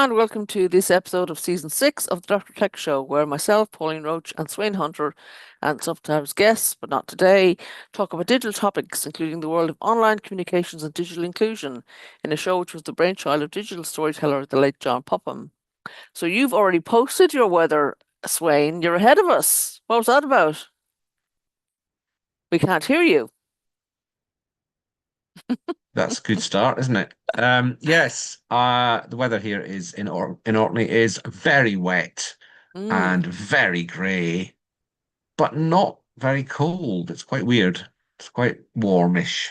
and welcome to this episode of Season 6 of the Dr. Tech Show, where myself, Pauline Roche, and Sweyn Hunter, and sometimes guests, but not today, talk about digital topics, including the world of online communications and digital inclusion, in a show which was the brainchild of digital storyteller, the late John Popham. So you've already posted your weather, Sweyn. You're ahead of us. What was that about? We can't hear you. That's a good start, isn't it? Yes, the weather here is in Orkney is very wet Mm, and very grey, but not very cold. It's quite weird. It's quite warmish.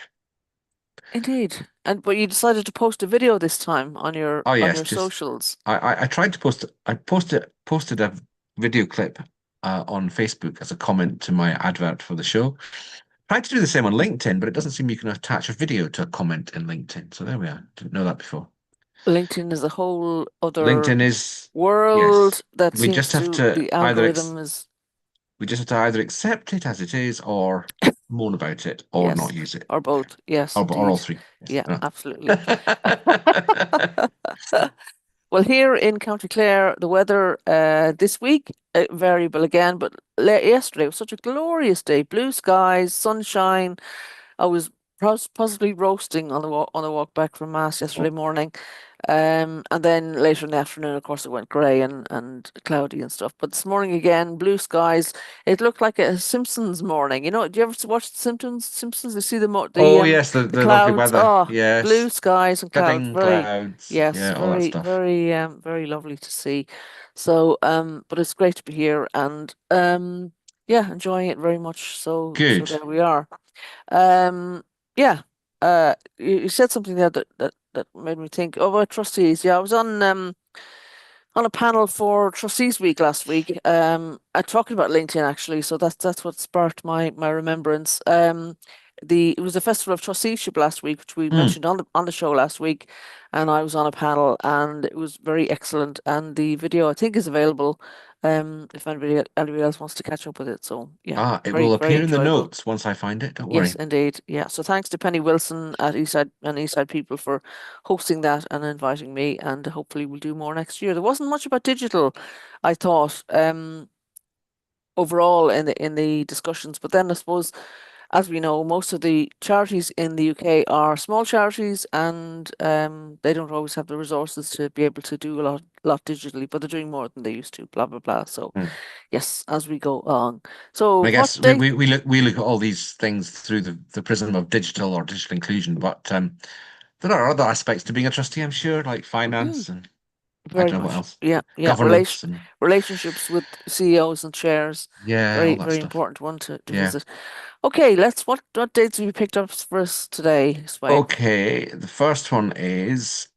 indeed. But you decided to post a video this time on your Oh on yes, your just socials. I tried to post I posted a video clip on Facebook as a comment to my advert for the show. Tried to do the same on LinkedIn, but it doesn't seem you can attach a video to a comment in LinkedIn. So there we are. Didn't know that before. LinkedIn is a whole other LinkedIn is, world yes, that we seems just have to to the either algorithm is accept it as it is, or moan about it, or not yes, use it, or both. Yes, or all indeed. three. Yes. Yeah, absolutely. Well, here in County Clare, the weather this week variable again, but yesterday was such a glorious day, blue skies, sunshine. I was possibly roasting on the walk back from Mass yesterday morning. And then later in the afternoon, of course, it went grey and cloudy and stuff. But this morning again, blue skies. It looked like a Simpsons morning. You know, do you ever watch the Simpsons? Simpsons, you see Oh yes, the the the lovely clouds. weather. Oh, blue Yes, skies and clouds. thinning Very, clouds. yes, Yeah, all that very, stuff. very lovely to see. So, but it's great to be here and yeah, enjoying it very much. So Good. there we are. Um, yeah. You said something there that made me think. Oh, about trustees. Yeah, I was on a panel for Trustees Week last week. Talking about LinkedIn actually. So that's what sparked my remembrance. It was the Festival of Trusteeship last week, which we Hmm. mentioned on the show last week, and I was on a panel, and it was very excellent. And the video I think is available. If anybody else wants to catch up with it. So yeah, It very will very appear in the enjoyable. notes once I find it. Don't Yes, worry. indeed. Yeah. So thanks to Penny Wilson at Eastside People for hosting that and inviting me, and hopefully we'll do more next year. There wasn't much about digital, I thought, overall in the discussions, but then I suppose, as we know, most of the charities in the UK are small charities, and they don't always have the resources to be able to do a lot digitally, but they're doing more than they used to. Blah blah blah. So Hmm. yes, as we go along. So I what guess we, date? we, we look at all these things through the prism of digital or digital inclusion, but there are other aspects to being a trustee, I'm sure, like Mm, finance and I very don't know what much. else, Yeah, yeah. governance and Relationships with CEOs and chairs. yeah, all Very, that very stuff. important one to Yeah. visit. Okay, what dates have you picked up for us today, Swain? Okay, the first one is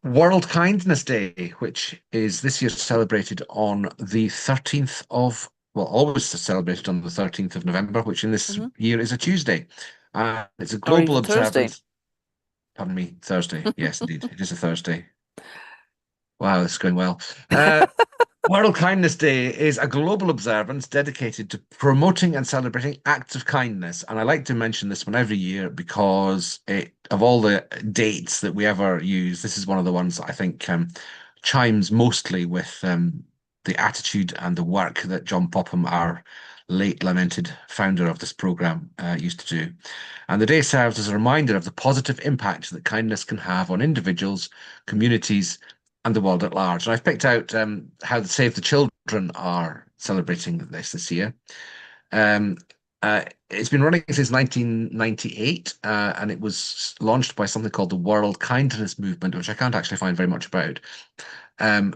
World Kindness Day, which is this year celebrated on the 13th of, well, always celebrated on the 13th of November, which in this Hmm. year is a Tuesday. It's a Or global even Thursday. observance. Pardon me, Thursday. Yes, indeed, it is a Thursday. Wow, it's going well. World Kindness Day is a global observance dedicated to promoting and celebrating acts of kindness. And I like to mention this one every year because of all the dates that we ever use, this is one of the ones that I think chimes mostly with the attitude and the work that John Popham, our late lamented founder of this program, used to do. And the day serves as a reminder of the positive impact that kindness can have on individuals, communities, and the world at large. And I've picked out how the Save the Children are celebrating this year. Um, it's been running since 1998, and it was launched by something called the World Kindness Movement, which I can't actually find very much about. Um,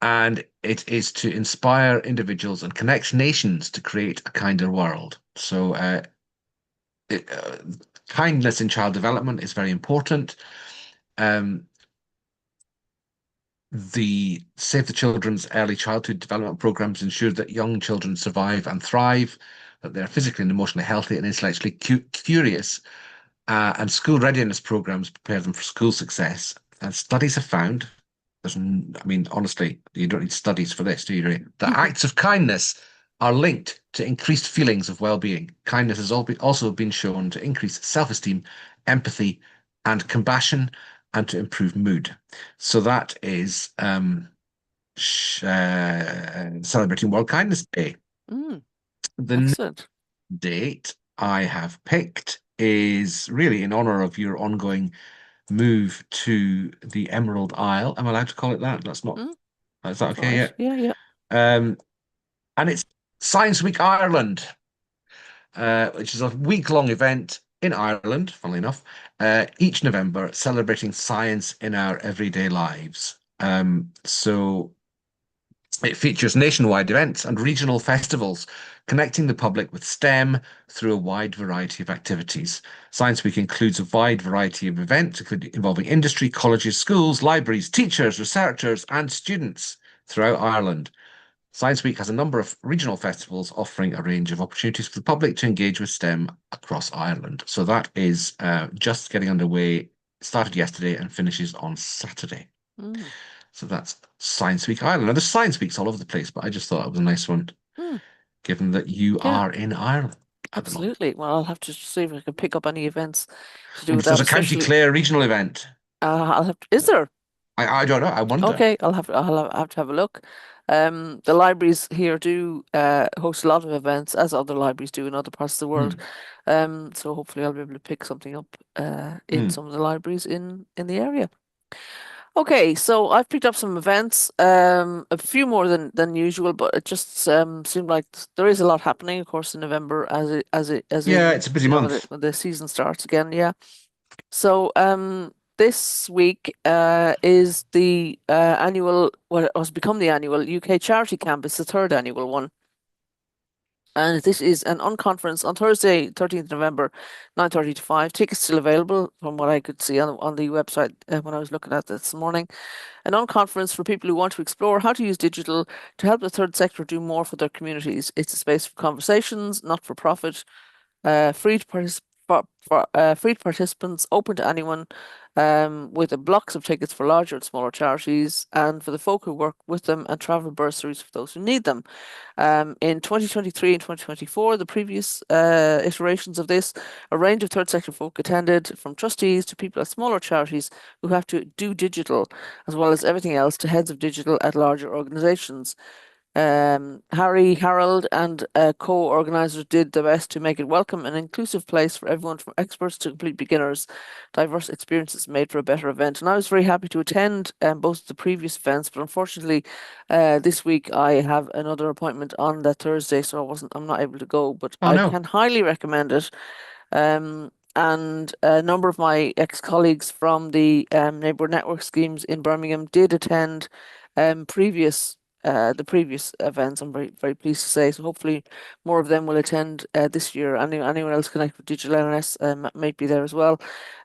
and it is to inspire individuals and connect nations to create a kinder world. So, it, kindness in child development is very important. Um, The Save the Children's early childhood development programs ensure that young children survive and thrive, that they're physically and emotionally healthy and intellectually curious. And school readiness programs prepare them for school success. And studies have found, I mean, honestly, you don't need studies for this, do you really? That acts of kindness are linked to increased feelings of well-being. Kindness has also been shown to increase self-esteem, empathy, and compassion. and to improve mood. So that is celebrating World Kindness Day. Mm, The excellent. date I have picked is really in honor of your ongoing move to the Emerald Isle. Am I allowed to call it that? That's not, Mm, is that that's all okay? right. Yeah. Yeah, yeah. Um, and it's Science Week Ireland, which is a week-long event in Ireland, funnily enough, each November, celebrating science in our everyday lives. So it features nationwide events and regional festivals, connecting the public with STEM through a wide variety of activities. Science Week includes a wide variety of events involving industry, colleges, schools, libraries, teachers, researchers, and students throughout Ireland. Science Week has a number of regional festivals offering a range of opportunities for the public to engage with STEM across Ireland. So that is just getting underway. Started yesterday and finishes on Saturday. Mm, So that's Science Week Ireland. Now, there's Science Weeks all over the place, but I just thought it was a nice one, mm, given that you yeah, are in Ireland at the moment. absolutely. Well, I'll have to see if I can pick up any events to do And with there's that, a County especially Clare regional event. I'll have to, is there? I don't know. I wonder. Okay, I'll have to have a look. The libraries here do host a lot of events, as other libraries do in other parts of the world. Hmm. So hopefully I'll be able to pick something up in Hmm. some of the libraries in the area. Okay, so I've picked up some events, a few more than usual, but it just seemed like there is a lot happening, of course, in November as Yeah, in it's a busy month. when the season starts again. Yeah. So this week is the annual, what has become the annual UK Charity Camp. It's the third annual one. And this is an unconference on Thursday, 13th November, 9:30 to 5. Tickets still available from what I could see on the website when I was looking at this morning. An unconference for people who want to explore how to use digital to help the third sector do more for their communities. It's a space for conversations, not for profit, free to free to participants, open to anyone, with a blocks of tickets for larger and smaller charities, and for the folk who work with them, and travel bursaries for those who need them. In 2023 and 2024, the previous iterations of this, a range of third sector folk attended, from trustees to people at smaller charities who have to do digital, as well as everything else, to heads of digital at larger organisations. Harry, Harold, and co-organisers did their best to make it welcome and inclusive place for everyone, from experts to complete beginners. Diverse experiences made for a better event, and I was very happy to attend both the previous events. But unfortunately, this week I have another appointment on that Thursday, so I'm not able to go. But Oh I no. can highly recommend it. And a number of my ex-colleagues from the neighbourhood network schemes in Birmingham did attend previous the previous events. I'm very pleased to say. So hopefully more of them will attend this year. Anyone else connected with Digital NNS might be there as well.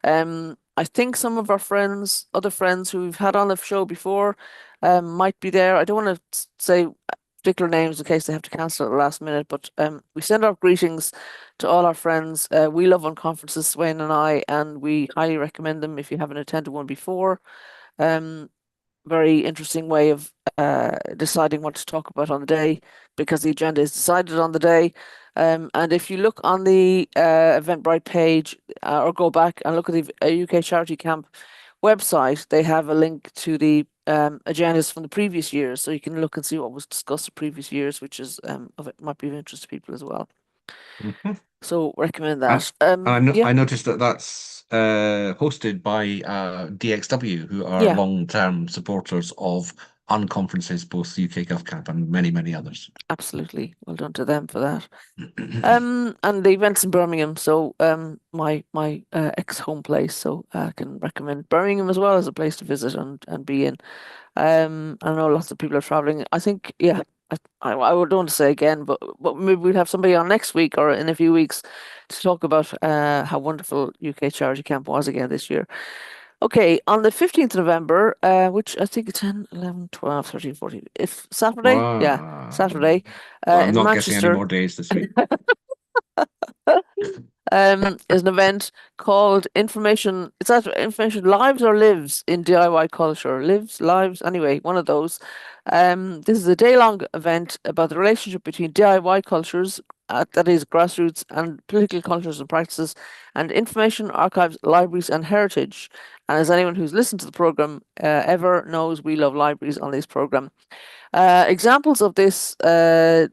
I think some of our friends, other friends who we've had on the show before, might be there. I don't want to say particular names in case they have to cancel at the last minute, but we send our greetings to all our friends. We love on conferences, Sweyn and I, and we highly recommend them if you haven't attended one before. Um, Very interesting way of deciding what to talk about on the day, because the agenda is decided on the day. And if you look on the Eventbrite page, or go back and look at the UK Charity Camp website, they have a link to the agendas from the previous years, so you can look and see what was discussed the previous years, which is might be of interest to people as well. Mhm. So recommend And, that. I Yeah, noticed that that's hosted by DXW, who are yeah, long-term supporters of unconferences, both the UK Gulf Camp and many, many others. absolutely. Well done to them for that. And the events in Birmingham, so my ex home place, so I can recommend Birmingham as well as a place to visit and be in. I know lots of people are traveling. I think, yeah, I would don't want to say again, but maybe we'll have somebody on next week or in a few weeks to talk about how wonderful UK Charity Camp was again this year. Okay, on the 15th of November, which I think it's 10, 11, 12, 13, 14, if Saturday, yeah, Wow. Saturday, Well, I'm in not guessing any Manchester. more days this week. Is an event called Information. It's either Information Lives or Lives in DIY Culture. Lives, Lives, anyway, one of those. This is a day-long event about the relationship between DIY cultures, that is grassroots and political cultures and practices, and information, archives, libraries, and heritage. And as anyone who's listened to the program ever knows, we love libraries on this program. Examples of this aren't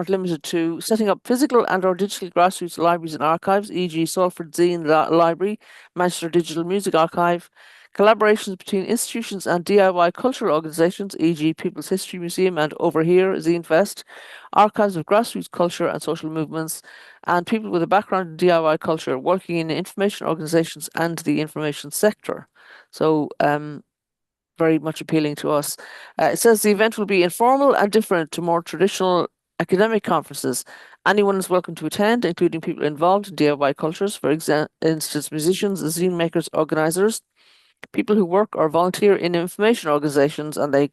limited to setting up physical and/or digital grassroots libraries and archives, e.g., Salford Zine Library, Manchester Digital Music Archive, collaborations between institutions and DIY cultural organisations, e.g., People's History Museum and Over Here Zine Fest, archives of grassroots culture and social movements, and people with a background in DIY culture working in information organisations and the information sector. So, very much appealing to us. It says the event will be informal and different to more traditional academic conferences. Anyone is welcome to attend, including people involved in DIY cultures, for instance, musicians, zine makers, organisers, people who work or volunteer in information organizations, and they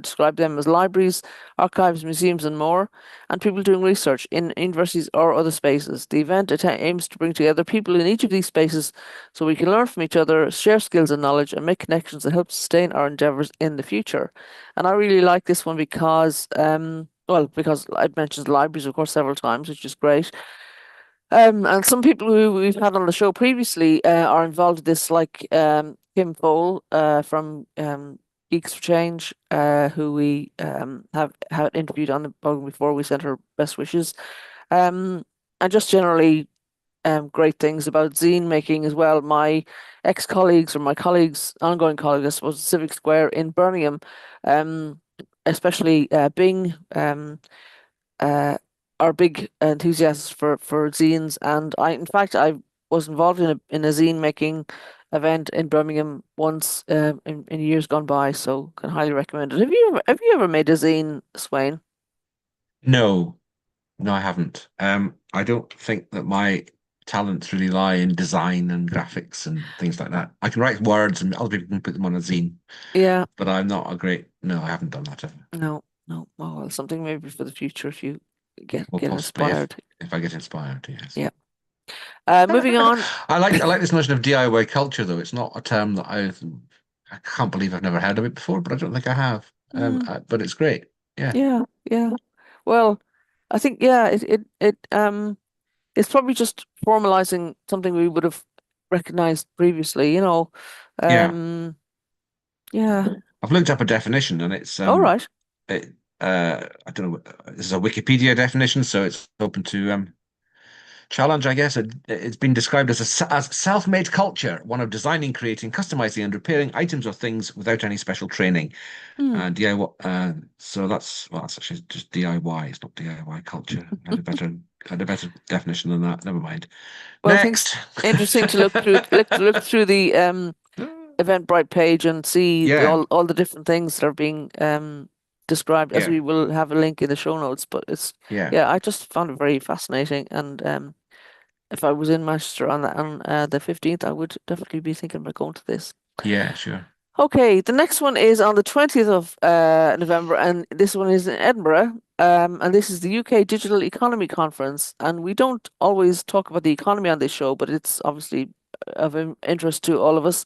describe them as libraries, archives, museums, and more, and people doing research in universities or other spaces. The event aims to bring together people in each of these spaces so we can learn from each other, share skills and knowledge, and make connections that help sustain our endeavours in the future. And I really like this one because, well, because I've mentioned libraries, of course, several times, which is great. And some people who we've had on the show previously are involved in this, like Kim Fole from Geeks for Change, who we have had interviewed on the program before. We sent her best wishes. And just generally great things about zine making as well. My ex-colleagues or my colleagues, ongoing colleagues, I suppose, Civic Square in Birmingham, um, especially Bing. Uh, are big enthusiasts for zines, and in fact, I was involved in a zine making event in Birmingham once in years gone by, so can highly recommend it. Have you ever made a zine, Sweyn? No, no, I haven't. I don't think that my talents really lie in design and graphics and things like that. I can write words and other people can put them on a zine, Yeah, but I'm not a great. No, I haven't done that ever. no, no. Oh, well, something maybe for the future if you Well, get possibly inspired. if I get inspired, yes. Yeah. Moving on. I like this notion of DIY culture though. It's not a term that I can't believe I've never heard of it before, but I don't think I have. Mm, But it's great. Yeah. yeah, yeah. Well, I think yeah, it it's probably just formalizing something we would have recognized previously, you know. Yeah. Um, yeah. I've looked up a definition and it's All right. it I don't know, this is a Wikipedia definition, so it's open to challenge, I guess. It's been described as as self-made culture, one of designing, creating, customizing, and repairing items or things without any special training. Hmm. DIY. So that's actually just DIY. It's not DIY culture. I had a better definition than that. Never mind. Well, I think it's Next. interesting to look through the Eventbrite page and see Yeah, all the different things that are being described, as yeah, we will have a link in the show notes. But it's yeah, yeah, I just found it very fascinating, and if I was in Manchester on the 15th, I would definitely be thinking about going to this. yeah. Sure. Okay, the next one is on the 20th of November, and this one is in Edinburgh. And this is the UK Digital Economy Conference. And we don't always talk about the economy on this show, but it's obviously of interest to all of us.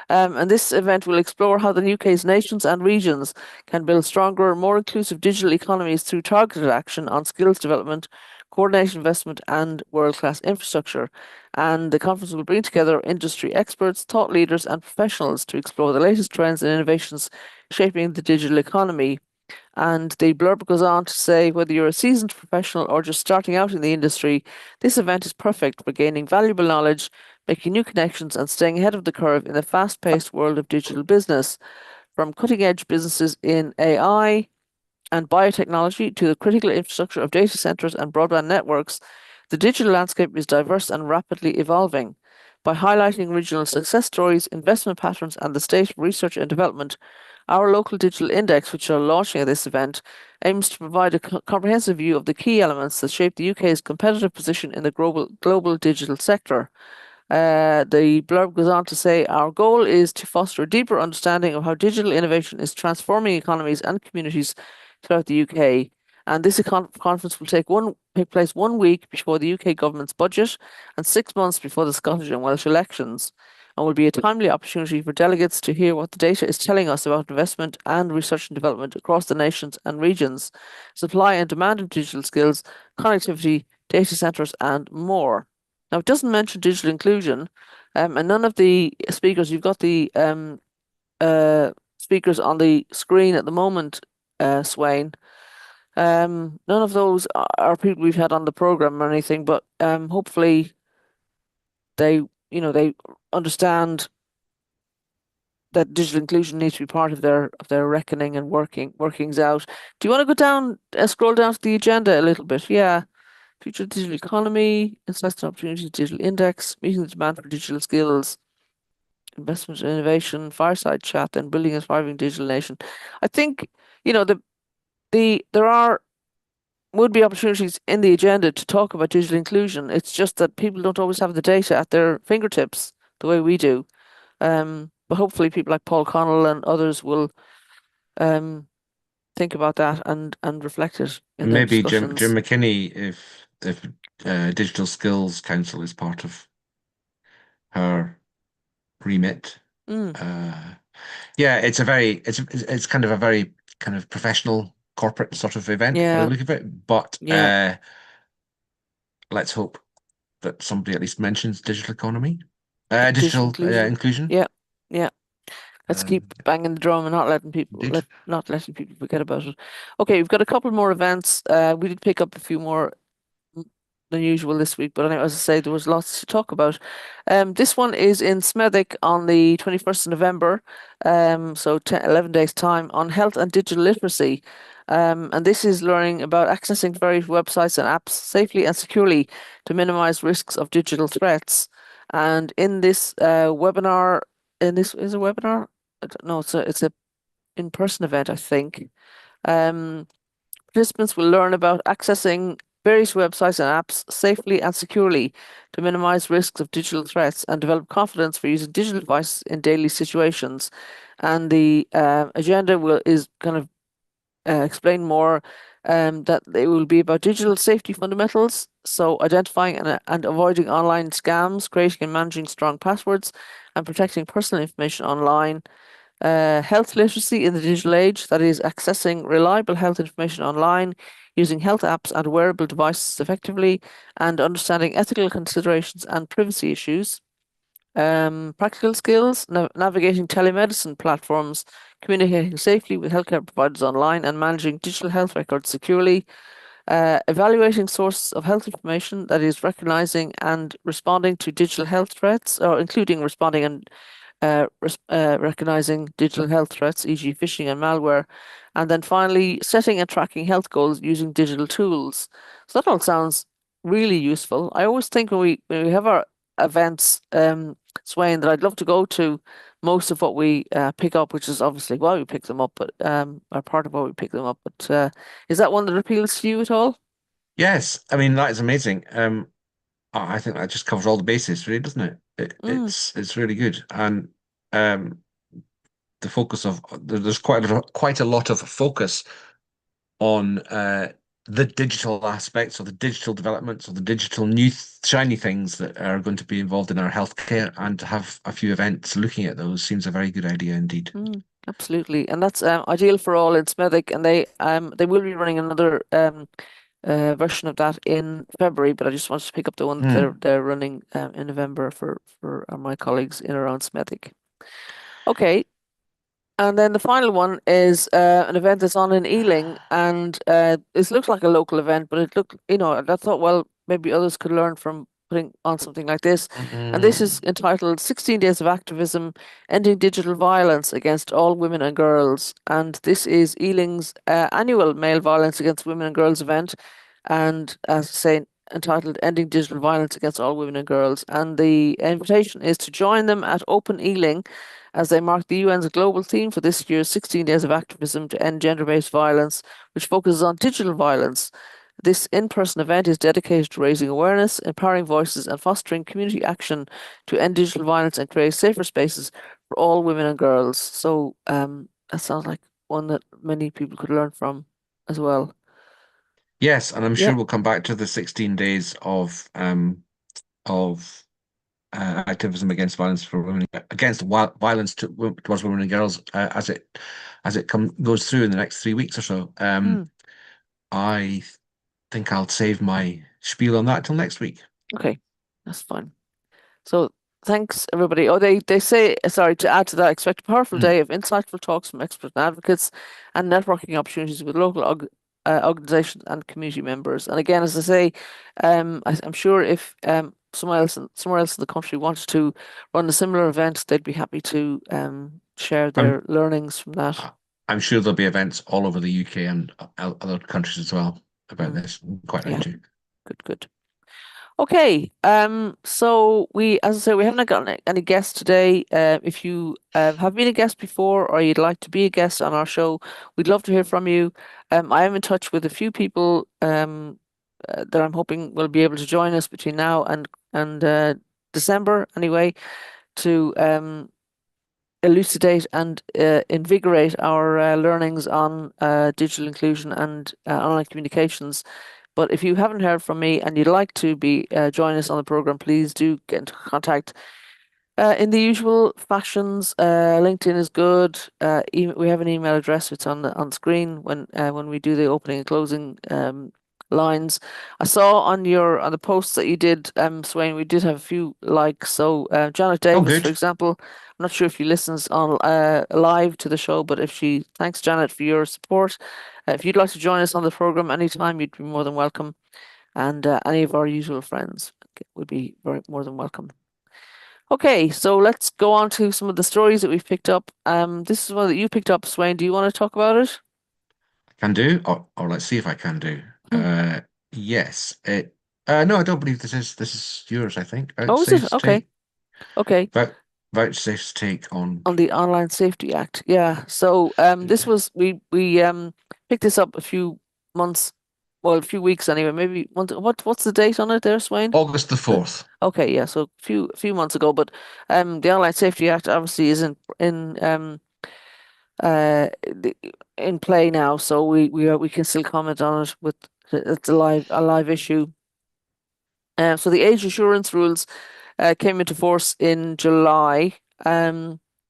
And this event will explore how the UK's nations and regions can build stronger, more inclusive digital economies through targeted action on skills development, coordinated investment, and world-class infrastructure. And the conference will bring together industry experts, thought leaders, and professionals to explore the latest trends and innovations shaping the digital economy. And the blurb goes on to say whether you're a seasoned professional or just starting out in the industry, this event is perfect for gaining valuable knowledge, making new connections, and staying ahead of the curve in the fast paced world of digital business. From cutting edge businesses in AI and biotechnology to the critical infrastructure of data centers and broadband networks, the digital landscape is diverse and rapidly evolving. By highlighting regional success stories, investment patterns, and the state of research and development, our local digital index, which are launching at this event, aims to provide a comprehensive view of the key elements that shape the UK's competitive position in the global digital sector. The blurb goes on to say our goal is to foster a deeper understanding of how digital innovation is transforming economies and communities throughout the UK. And this conference will take place 1 week before the UK government's budget and 6 months before the Scottish and Welsh elections. and will be a timely opportunity for delegates to hear what the data is telling us about investment and research and development across the nations and regions, supply and demand of digital skills, connectivity, data centers, and more. Now, it doesn't mention digital inclusion, and none of the speakers, you've got the speakers on the screen at the moment, Sweyn. None of those are people we've had on the program or anything, but hopefully they, they understand that digital inclusion needs to be part of their reckoning and workings out. Do you want to go down, scroll down to the agenda a little bit? Yeah. Future digital economy, insights and opportunities, digital index, meeting the demand for digital skills, investment and innovation, fireside chat, and building a thriving digital nation. I think, there are would be opportunities in the agenda to talk about digital inclusion. It's just that people don't always have the data at their fingertips the way we do. But hopefully people like Paul Connell and others will um, think about that and reflect it in And their maybe Jim discussions. McKinney, if Digital Skills Council is part of her remit. Mm, Uh, yeah, it's kind of a very kind of professional corporate sort of event by the yeah, look of it. But yeah, let's hope that somebody at least mentions digital economy, digital digital inclusion. inclusion. Yeah, yeah. Let's Um, keep banging the drum and not letting people Indeed. not letting people forget about it. Okay, we've got a couple more events. We did pick up a few more than usual this week, but anyway, as I say, there was lots to talk about. This one is in Smethwick on the 21st of November, so 11 days' time, on health and digital literacy. And this is learning about accessing various websites and apps safely and securely to minimize risks of digital threats. And in this webinar, in this is a webinar? I don't know, it's a in-person event, I think. Um, Participants will learn about accessing various websites and apps safely and securely to minimize risks of digital threats and develop confidence for using digital devices in daily situations. And the agenda is kind of explain more that it will be about digital safety fundamentals, so identifying and avoiding online scams, creating and managing strong passwords, and protecting personal information online. Health literacy in the digital age, that is, accessing reliable health information online, using health apps and wearable devices effectively, and understanding ethical considerations and privacy issues. Practical skills, navigating telemedicine platforms, communicating safely with healthcare providers online, and managing digital health records securely. Evaluating sources of health information, that is, recognizing and responding to digital health threats, or including responding and recognizing digital health threats, e.g., phishing and malware, and then finally setting and tracking health goals using digital tools. So that all sounds really useful. I always think when we have our events, Swain, that I'd love to go to most of what we pick up, which is obviously why we pick them up, but are part of why we pick them up. But is that one that appeals to you at all? Yes, I mean that is amazing. I think that just covers all the bases, really, doesn't it? Mm, It's really good, and um, the focus of there's quite a lot of focus on the digital aspects or the digital developments or the digital new shiny things that are going to be involved in our healthcare, and to have a few events looking at those seems a very good idea indeed. absolutely, and that's ideal for all in Smethwick, and they will be running another version of that in February, but I just wanted to pick up the one that Hmm. they're running in November for my colleagues in around Smethwick. Okay, and then the final one is an event that's on in Ealing, and this looks like a local event, but it looked, I thought, well, maybe others could learn from putting on something like this. And this is Mm. entitled 16 Days of Activism, Ending Digital Violence Against All Women and Girls. And this is Ealing's annual Male Violence Against Women and Girls event. And as I say, entitled Ending Digital Violence Against All Women and Girls. And the invitation is to join them at Open Ealing as they mark the UN's global theme for this year's 16 Days of Activism to End Gender-Based Violence, which focuses on digital violence. This in-person event is dedicated to raising awareness, empowering voices, and fostering community action to end digital violence and create safer spaces for all women and girls. So that sounds like one that many people could learn from as well. Yes, and I'm Yeah. sure we'll come back to the 16 days of activism against violence for women, against violence towards women and girls, as it goes through in the next 3 weeks or so. Hmm. I think I'll save my spiel on that till next week. Okay, that's fine. So thanks everybody. Oh, they say sorry to add to that. Expect a powerful Mm. day of insightful talks from experts and advocates, and networking opportunities with local organizations and community members. And again, as I say, I'm sure if somewhere else in the country wanted to run a similar event, they'd be happy to share I'm their learnings from that. I'm sure there'll be events all over the UK and other countries as well about Mm, this. Quite like yeah, to. good, good. Okay, so as I say, we haven't got any guests today. If you have been a guest before or you'd like to be a guest on our show, we'd love to hear from you. I am in touch with a few people that I'm hoping will be able to join us between now and December anyway to elucidate and invigorate our learnings on digital inclusion and online communications. But if you haven't heard from me and you'd like to be join us on the program, please do get into contact in the usual fashions. LinkedIn is good. We have an email address. It's on screen when we do the opening and closing lines. I saw on the posts that you did, Swain, we did have a few likes. So Janet Oh, Davis, for good. example, I'm not sure if she listens on live to the show, but if she thanks Janet for your support. If you'd like to join us on the program anytime, you'd be more than welcome. And any of our usual friends would be more than welcome. Okay, so let's go on to some of the stories that we've picked up. This is one that you picked up, Swain. Do you want to talk about it? Can do, or let's see if I can do. Hmm. Yes. No, I don't believe this is yours, I think. Oh, is it? Okay. Okay. Vouchsafe's take on. On the Online Safety Act. Yeah. So this was we picked this up a few months, well, a few weeks anyway, maybe what's the date on it there, Swain? August the 4th. Okay, yeah, so a few months ago, but the Online Safety Act obviously is uh the- in play now, so we can still comment on it with it's a live issue. So the age assurance rules came into force in July.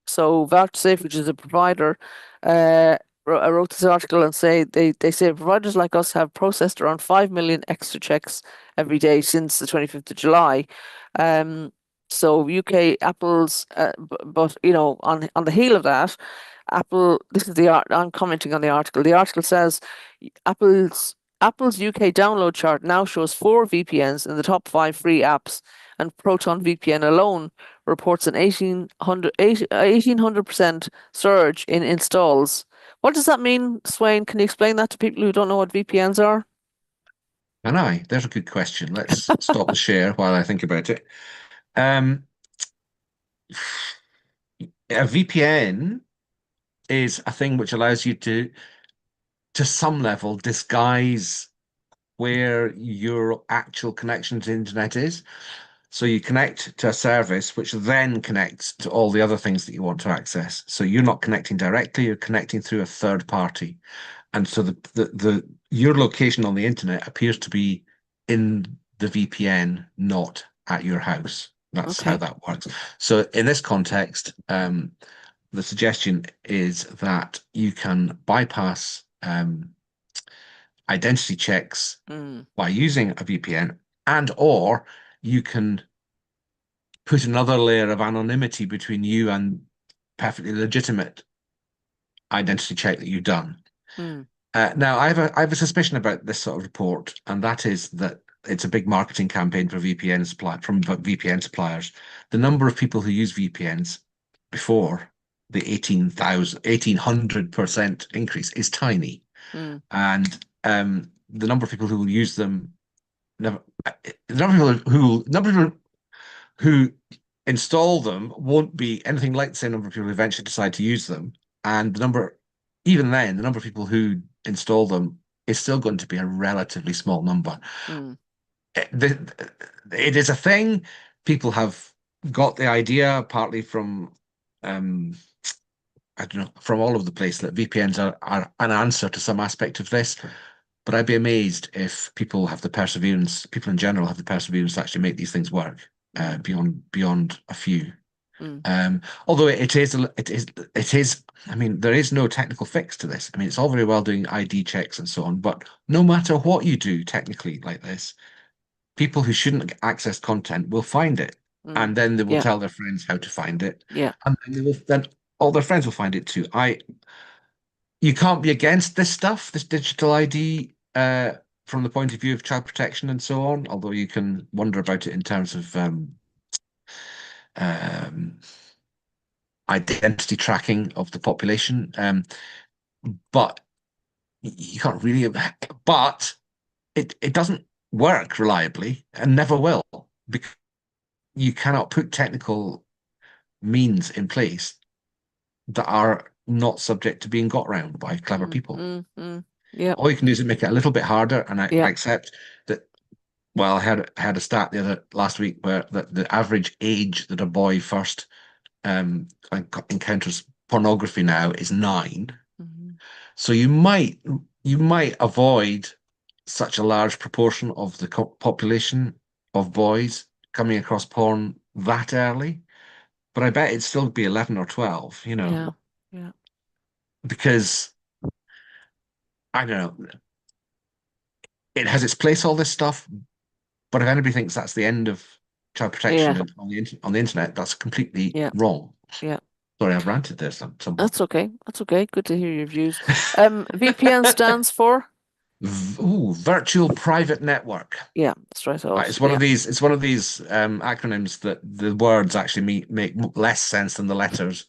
So VouchSafe, which is a provider, wrote this article and they say providers like us have processed around 5 million extra checks every day since the 25th of July. Um, so UK Apple's, but on the heel of that, Apple. This is the art. I'm commenting on the article. The article says Apple's UK download chart now shows four VPNs in the top five free apps, and Proton VPN alone reports an 1800% surge in installs. What does that mean, Swain? Can you explain that to people who don't know what VPNs are? And there's a good question. Let's stop the share while I think about it. Um, a VPN is a thing which allows you to some level, disguise where your actual connection to the internet is. So you connect to a service which then connects to all the other things that you want to access. So you're not connecting directly, you're connecting through a third party. And so the your location on the internet appears to be in the VPN, not at your house. That's how Okay. that works. So in this context, the suggestion is that you can bypass identity checks Mm, by using a VPN, and or you can put another layer of anonymity between you and perfectly legitimate identity check that you've done. mm, Now, I have a suspicion about this sort of report, and that is that it's a big marketing campaign for VPN suppliers. The number of people who use VPNs before the 1,800% increase is tiny, mm, and the number of people who will use them never. The number of people who install them won't be anything like the same number of people who eventually decide to use them. And even then, the number of people who install them is still going to be a relatively small number. mm, It is a thing. People have got the idea partly from, um, I don't know, from all over the place that VPNs are an answer to some aspect of this. But I'd be amazed if people in general have the perseverance to actually make these things work. beyond a few. Mm. Although it is. I mean, there is no technical fix to this. I mean, it's all very well doing ID checks and so on, but no matter what you do technically like this, people who shouldn't access content will find it, Mm. and then they will Yeah. tell their friends how to find it, Yeah. and then all their friends will find it too. You can't be against this stuff, this digital ID, from the point of view of child protection and so on. Although you can wonder about it in terms of um, identity tracking of the population. But you can't really. But it doesn't work reliably and never will, because you cannot put technical means in place that are not subject to being got around by clever Mm. people. Mm. Mm. Yeah. All you can do is make it a little bit harder, and I Yeah. accept that. Well, I had a stat last week where the average age that a boy first encounters pornography now is 9. Mhm. So you might avoid such a large proportion of the population of boys coming across porn that early, but I bet it'd still be 11 or 12, Yeah. Yeah. because I don't know, it has its place, all this stuff, but if anybody thinks that's the end of child protection Yeah. on the internet, that's completely Yeah. wrong. Yeah. Sorry, I've ranted there somewhat. That's okay. That's okay. Good to hear your views. VPN stands for? Virtual private network. Yeah, that's right. Right, Thought. it's one Yeah. of these. It's one of these acronyms that the words actually make less sense than the letters.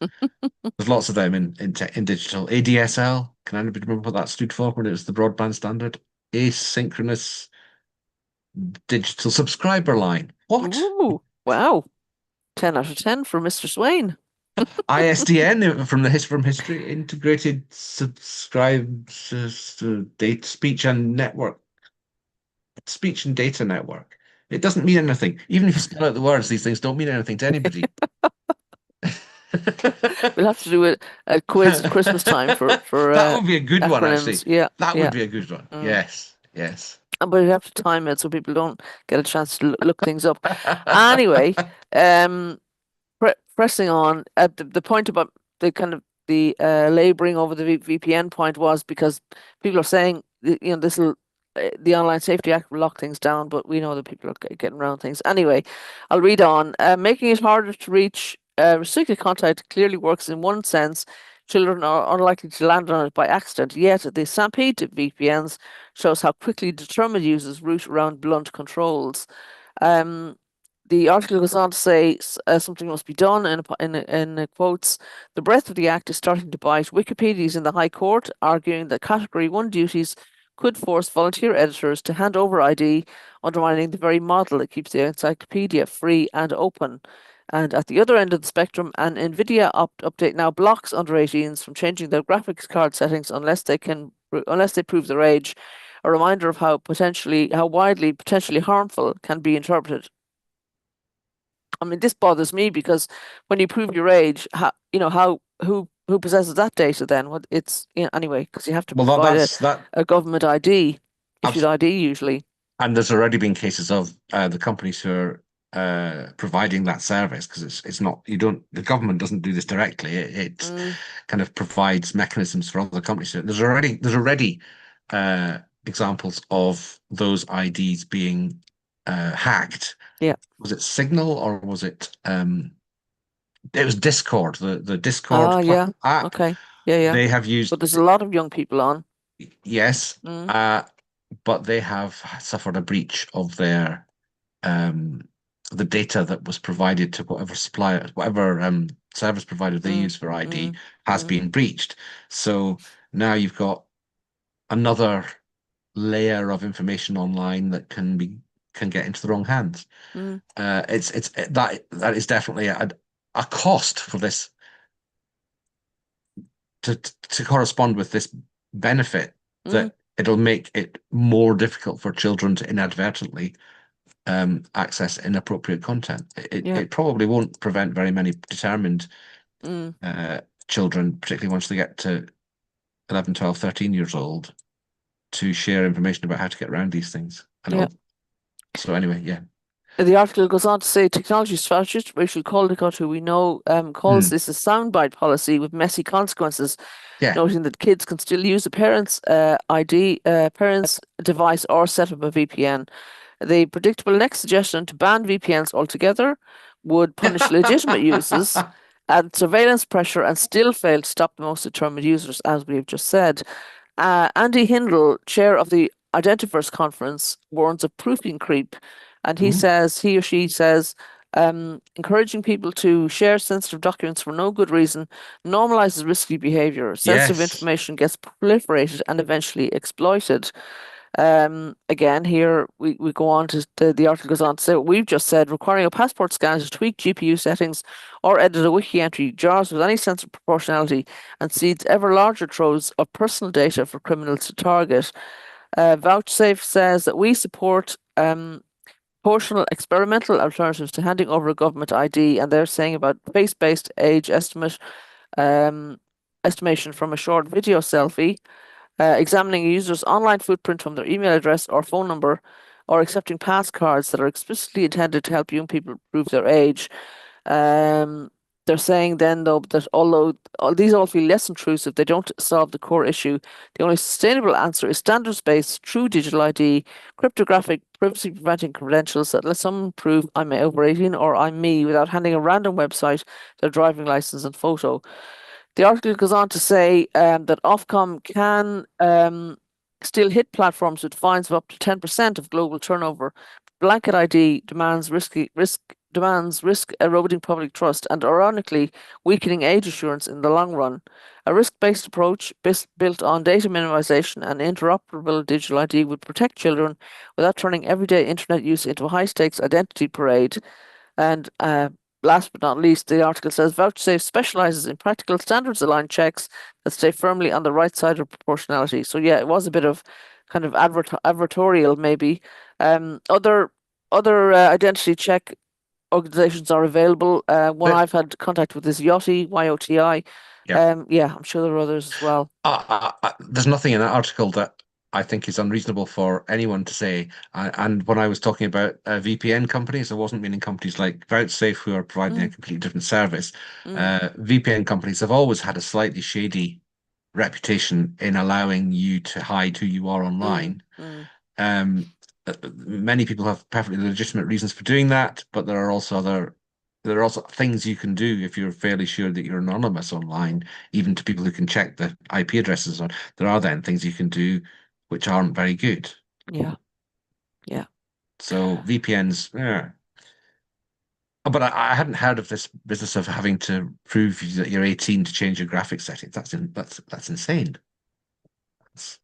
There's lots of them in digital. ADSL. Can anybody remember what that stood for when it was the broadband standard? Asynchronous digital subscriber line. What? Ooh, wow. 10 out of 10 for Mr. Sweyn. ISDN from history. Integrated subscribe data speech and data network. It doesn't mean anything. Even if you spell out the words, these things don't mean anything to anybody. We'll have to do a quiz at Christmas time for That would be a good one, acronyms. actually. Yeah, That would yeah. be a good one. Mm. Yes, yes. But you have to time it so people don't get a chance to look things up. Anyway, um, pressing on at the point about the kind of the laboring over the VPN point was because people are saying this will the Online Safety Act will lock things down, but we know that people are getting around things. Anyway, I'll read on. Making it harder to reach restricted content clearly works in one sense. Children are unlikely to land on it by accident, yet the stampede to VPNs shows how quickly determined users route around blunt controls. Um, the article goes on to say something must be done in quotes. The breadth of the act is starting to bite. Wikipedia is in the High Court, arguing that Category 1 duties could force volunteer editors to hand over ID, undermining the very model that keeps the encyclopedia free and open. And at the other end of the spectrum, an NVIDIA update now blocks under 18s from changing their graphics card settings unless they prove their age. A reminder of how widely potentially harmful can be interpreted. I mean, this bothers me because when you prove your age, who possesses that data then? What it's anyway, because you have to Well, provide that's that. a government ID, issued Abs- ID usually. And there's already been cases of the companies who are providing that service, because it's not the government doesn't do this directly. It Mm, kind of provides mechanisms for other companies. There's already examples of those IDs being hacked. yeah. Was it Signal, or was it it was Discord, the Discord Ah, yeah. app. Okay. Yeah, yeah. They have But used, there's a lot of young people on. yes, Mm, uh, but they have suffered a breach of their um, the data that was provided to whatever service provider they mm, use for ID mm, has mm, been breached. So now you've got another layer of information online that can get into the wrong hands. mm, It's that is definitely a cost for this to correspond with this benefit, mm, that it'll make it more difficult for children to inadvertently access inappropriate content. It, yeah. it probably won't prevent very many determined Mm, uh, children, particularly once they get to 11, 12, 13 years old, to share information about how to get around these things. And yeah. so anyway, yeah. The article goes on to say technology strategist Rachel Caldicott, who we know, calls Mm, this a soundbite policy with messy consequences, yeah. noting that kids can still use a parent's parent's device or set up a VPN. The predictable next suggestion to ban VPNs altogether would punish legitimate uses, add surveillance pressure, and still fail to stop the most determined users, as we have just said. Andy Hindle, chair of the Identiverse conference, warns of proofing creep, and Ooh, he or she says, encouraging people to share sensitive documents for no good reason normalizes risky behavior. Sensitive yes. information gets proliferated and eventually exploited. Again, here we go on to the article goes on to say what we've just said, requiring a passport scan to tweak GPU settings or edit a wiki entry jars with any sense of proportionality and seeds ever larger troves of personal data for criminals to target. Vouchsafe says that we support proportional experimental alternatives to handing over a government ID, and they're saying about face-based age um, estimation from a short video selfie, examining a user's online footprint from their email address or phone number, or accepting pass cards that are explicitly intended to help young people prove their age. Um, they're saying then, though, that although these all feel less intrusive, they don't solve the core issue. The only sustainable answer is standards-based, true digital ID, cryptographic, privacy-preventing credentials that let someone prove I'm over 18 or I'm me without handing a random website their driving license and photo. The article goes on to say that Ofcom can still hit platforms with fines of up to 10% of global turnover. Blanket ID demands risk eroding public trust and ironically weakening age assurance in the long run. A risk-based approach built on data minimization and interoperable digital ID would protect children without turning everyday internet use into a high-stakes identity parade. And last but not least, the article says Vouchsafe specializes in practical standards aligned checks that stay firmly on the right side of proportionality. So yeah, it was a bit of kind of advertorial maybe. Other identity check organizations are available. One But, I've had contact with is Yoti, YOTI. yeah. Yeah, I'm sure there are others as well. There's nothing in that article that I think is unreasonable for anyone to say. And when I was talking about VPN companies, I wasn't meaning companies like Vouchsafe who are providing a Mm, completely different service. mm, VPN companies have always had a slightly shady reputation in allowing you to hide who you are mm, online. mm. Um, Many people have perfectly legitimate reasons for doing that, but there are also things you can do if you're fairly sure that you're anonymous online, even to people who can check the IP addresses on. There are then things you can do which aren't very good. Yeah, yeah. So VPNs, yeah. But I hadn't heard of this business of having to prove that you're 18 to change your graphics settings. That's insane. That's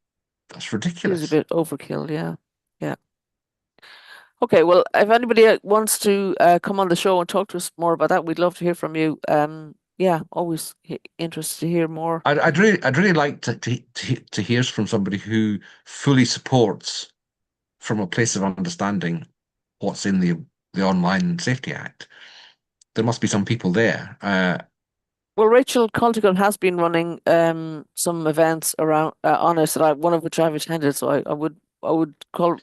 that's Seems a ridiculous. bit overkill, yeah. Yeah. Okay, well, if anybody wants to come on the show and talk to us more about that, we'd love to hear from you. Yeah, always interested to hear more. I'd really like to hear from somebody who fully supports from a place of understanding what's in the Online Safety Act. There must be some people there. Well, Rachel Cultigan has been running some events around on it that one of which I've attended, so I would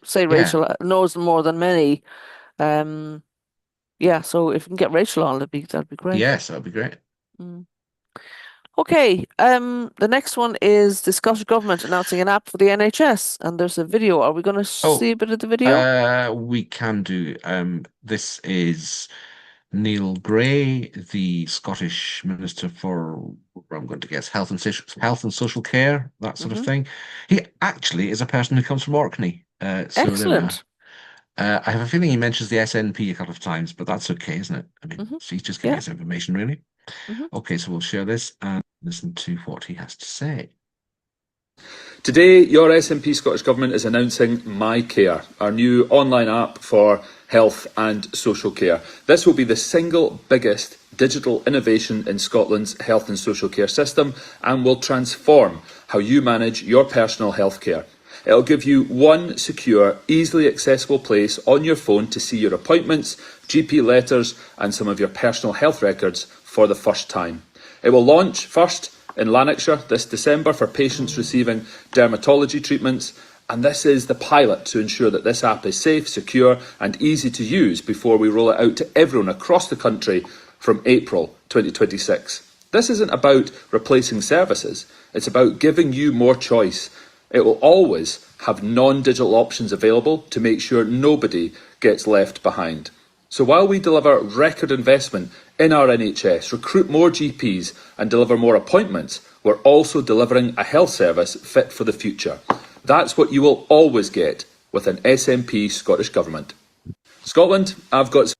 say Yeah, Rachel knows more than many. Um, yeah, so if we can get Rachel on, that'd be great. yes, that'd be great. Mm. Okay, the next one is the Scottish Government announcing an app for the NHS, and there's a video. Are we going to Oh, see a bit of the video? we can do. This is Neil Gray, the Scottish Minister for, I'm going to guess, health and social care, that sort of Hmm. thing. He actually is a person who comes from Orkney. So there we are. Excellent. I have a feeling he mentions the SNP a couple of times, but that's okay, isn't it? I mean, Hmm. so he's just giving Yeah. us information, really. Hmm. Okay, so we'll share this and listen to what he has to say. Today, your SNP Scottish Government is announcing My Care, our new online app for health and social care. This will be the single biggest digital innovation in Scotland's health and social care system and will transform how you manage your personal health care. It'll give you one secure, easily accessible place on your phone to see your appointments, GP letters and some of your personal health records for the first time. It will launch first in Lanarkshire this December for patients receiving dermatology treatments And this is the pilot to ensure that this app is safe, secure, and easy to use before we roll it out to everyone across the country from April 2026. This isn't about replacing services, it's about giving you more choice. It will always have non-digital options available to make sure nobody gets left behind. So while we deliver record investment in our NHS, recruit more GPs and deliver more appointments, we're also delivering a health service fit for the future. That's what you will always get with an SNP Scottish Government. Scotland, I've got...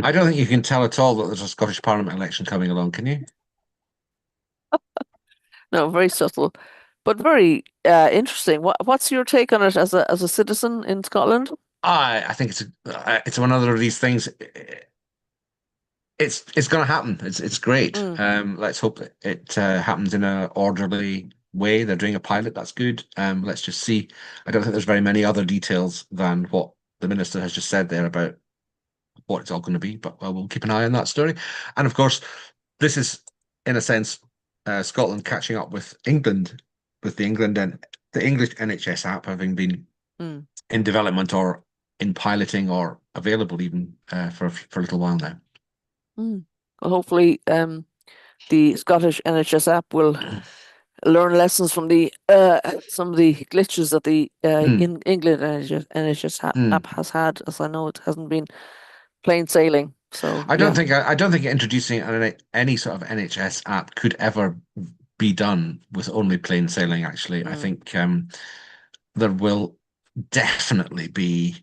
I don't think you can tell at all that there's a Scottish Parliament election coming along, can you? No, very subtle, but very interesting. What's your take on it as a citizen in Scotland? I think it's another of these things. It's going to happen. It's great. Let's hope that it happens in an orderly way. They're doing a pilot. That's good. Let's just see. I don't think there's very many other details than what the minister has just said there about what it's all going to be. But we'll keep an eye on that story. And of course, this is in a sense Scotland catching up with England, with the English NHS app having been in development or in piloting or available even for a little while now. Well, hopefully, the Scottish NHS app will learn lessons from the some of the glitches that the in England NHS app has had, as I know it hasn't been plain sailing. So I don't think introducing any sort of NHS app could ever be done with only plain sailing. Actually, I think there will definitely be.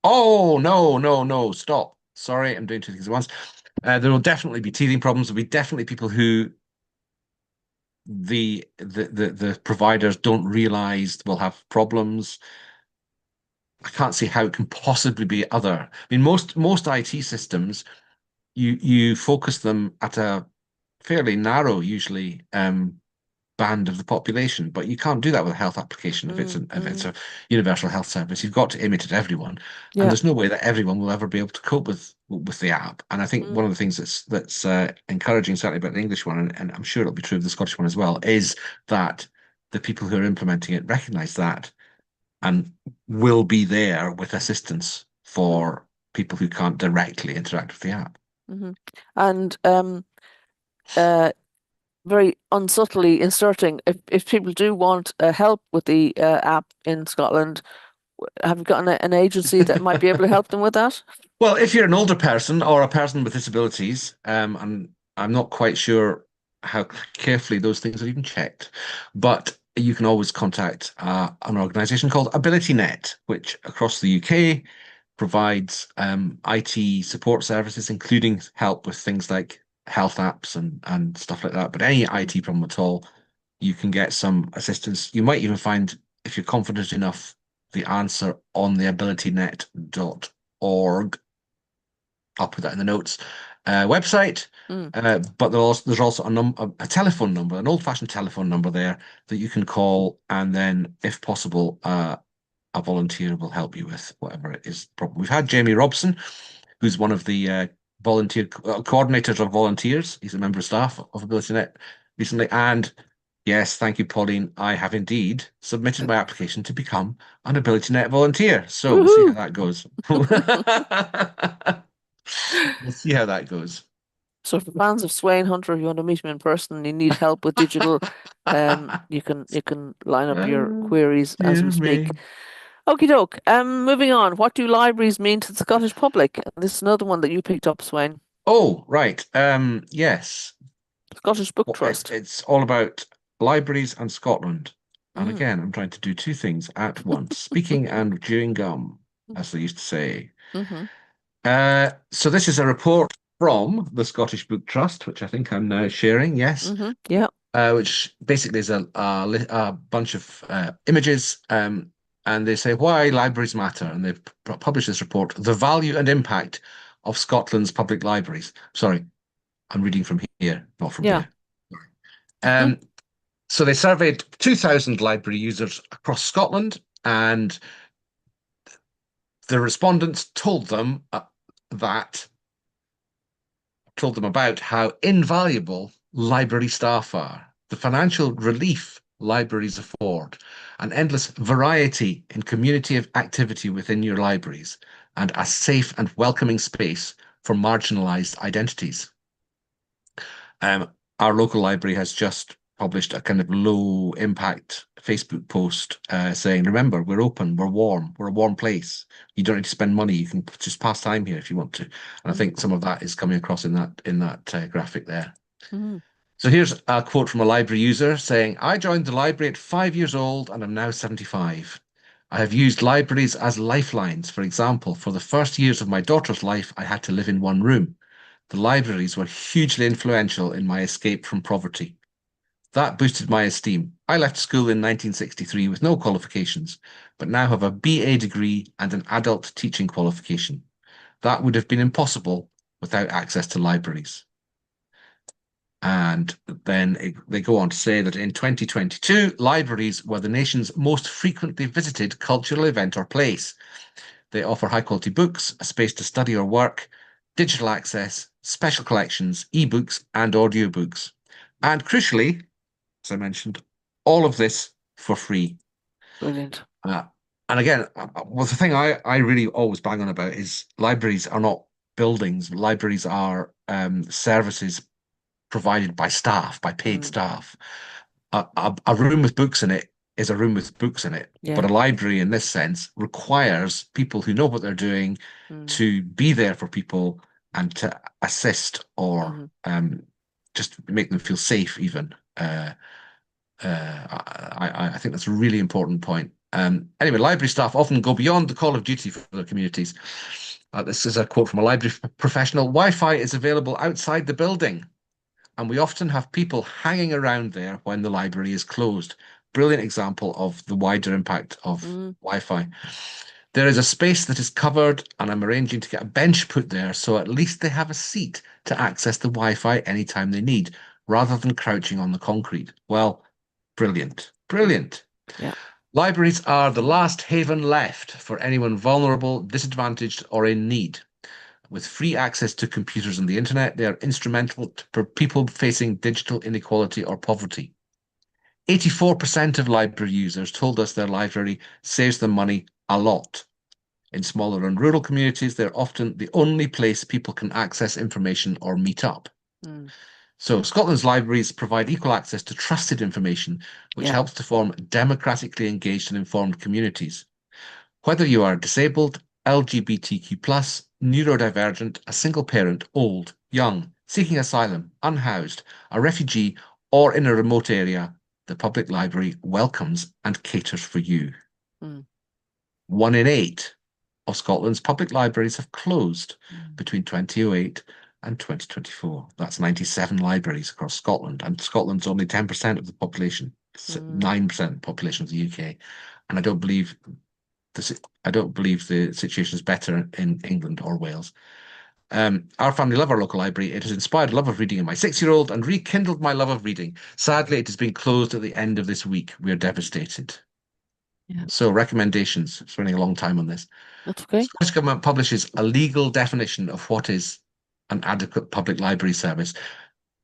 Oh, no, stop. Sorry, I'm doing two things at once. There will definitely be teething problems. There'll be definitely people who the providers don't realize will have problems. I can't see how it can possibly be other. I mean, most IT systems, you focus them at a fairly narrow, usually, band of the population, but you can't do that with a health application if it's a universal health service. You've got to aim it at everyone, and there's no way that everyone will ever be able to cope with the app. And I think one of the things that's encouraging, certainly about the English one, and I'm sure it'll be true of the Scottish one as well, is that the people who are implementing it recognise that and will be there with assistance for people who can't directly interact with the app. And very unsubtly inserting, if people do want help with the app in Scotland, have you got an agency that might be able to help them with that? Well, if you're an older person or a person with disabilities, and I'm not quite sure how carefully those things are even checked, but you can always contact an organisation called AbilityNet, which across the UK provides IT support services, including help with things like health apps and stuff like that. But any IT problem at all, you can get some assistance. You might even find, if you're confident enough, the answer on the abilitynet.org. I'll put that in the notes. Website, but there's also a telephone number, an old-fashioned telephone number there that you can call, and then, if possible, a volunteer will help you with whatever it is problem. We've had Jamie Robson, who's one of the volunteer coordinators of volunteers. He's a member of staff of AbilityNet recently, and yes, thank you, Pauline. I have indeed submitted my application to become an AbilityNet volunteer. So we'll see how that goes. We'll see how that goes. So for fans of Sweyn Hunter, if you want to meet him in person, you need help with digital, you can line up your queries as we speak. Okie doke. Moving on. What do libraries mean to the Scottish public? This is another one that you picked up, Sweyn. Oh, right. Yes. Scottish Book Trust. It's all about libraries and Scotland. And again, I'm trying to do two things at once, speaking and chewing gum, as they used to say. So this is a report from the Scottish Book Trust, which I think I'm now sharing. Yes. Yeah. Which basically is a bunch of images, and they say why libraries matter. And they've published this report, The Value and Impact of Scotland's Public Libraries. Sorry, I'm reading from here, not from here. So they surveyed 2,000 library users across Scotland, and the respondents told them about how invaluable library staff are, the financial relief libraries afford, an endless variety in community of activity within your libraries, and a safe and welcoming space for marginalized identities. Our local library has just published a kind of low impact Facebook post saying, remember, we're open, we're warm, we're a warm place. You don't need to spend money. You can just pass time here if you want to. And I think some of that is coming across in that graphic there. Mm-hmm. So here's a quote from a library user saying, I joined the library at 5 years old and I'm now 75. I have used libraries as lifelines. For example, for the first years of my daughter's life, I had to live in one room. The libraries were hugely influential in my escape from poverty. That boosted my esteem. I left school in 1963 with no qualifications, but now have a BA degree and an adult teaching qualification. That would have been impossible without access to libraries. And then they go on to say that in 2022, libraries were the nation's most frequently visited cultural event or place. They offer high-quality books, a space to study or work, digital access, special collections, ebooks, and audiobooks. And crucially, as I mentioned, all of this for free. Brilliant. And again, well, the thing I really always bang on about is libraries are not buildings. Libraries are services provided by staff, by paid staff. A room with books in it is a room with books in it. Yeah. But a library, in this sense, requires people who know what they're doing to be there for people and to assist or just make them feel safe, even. I think that's a really important point. Anyway, library staff often go beyond the call of duty for their communities. This is a quote from a library professional. Wi-Fi is available outside the building, and we often have people hanging around there when the library is closed. Brilliant example of the wider impact of Wi-Fi. There is a space that is covered, and I'm arranging to get a bench put there, so at least they have a seat to access the Wi-Fi anytime they need, rather than crouching on the concrete. Well, brilliant, brilliant. Yeah. Libraries are the last haven left for anyone vulnerable, disadvantaged, or in need. With free access to computers and the internet, they are instrumental for people facing digital inequality or poverty. 84% of library users told us their library saves them money a lot. In smaller and rural communities, they're often the only place people can access information or meet up. So Scotland's libraries provide equal access to trusted information, which helps to form democratically engaged and informed communities. Whether you are disabled, LGBTQ+, neurodivergent, a single parent, old, young, seeking asylum, unhoused, a refugee, or in a remote area, the public library welcomes and caters for you. 1 in 8 of Scotland's public libraries have closed between 2008 and 2024. That's 97 libraries across Scotland, and Scotland's only 10% of the population, 9% of the population of the UK. And I don't believe the situation is better in England or Wales. Our family love our local library. It has inspired love of reading in my 6-year-old and rekindled my love of reading. Sadly, it has been closed at the end of this week. We are devastated. Yeah. So recommendations. Spending a long time on this. That's okay. The Scottish Government publishes a legal definition of what is an adequate public library service.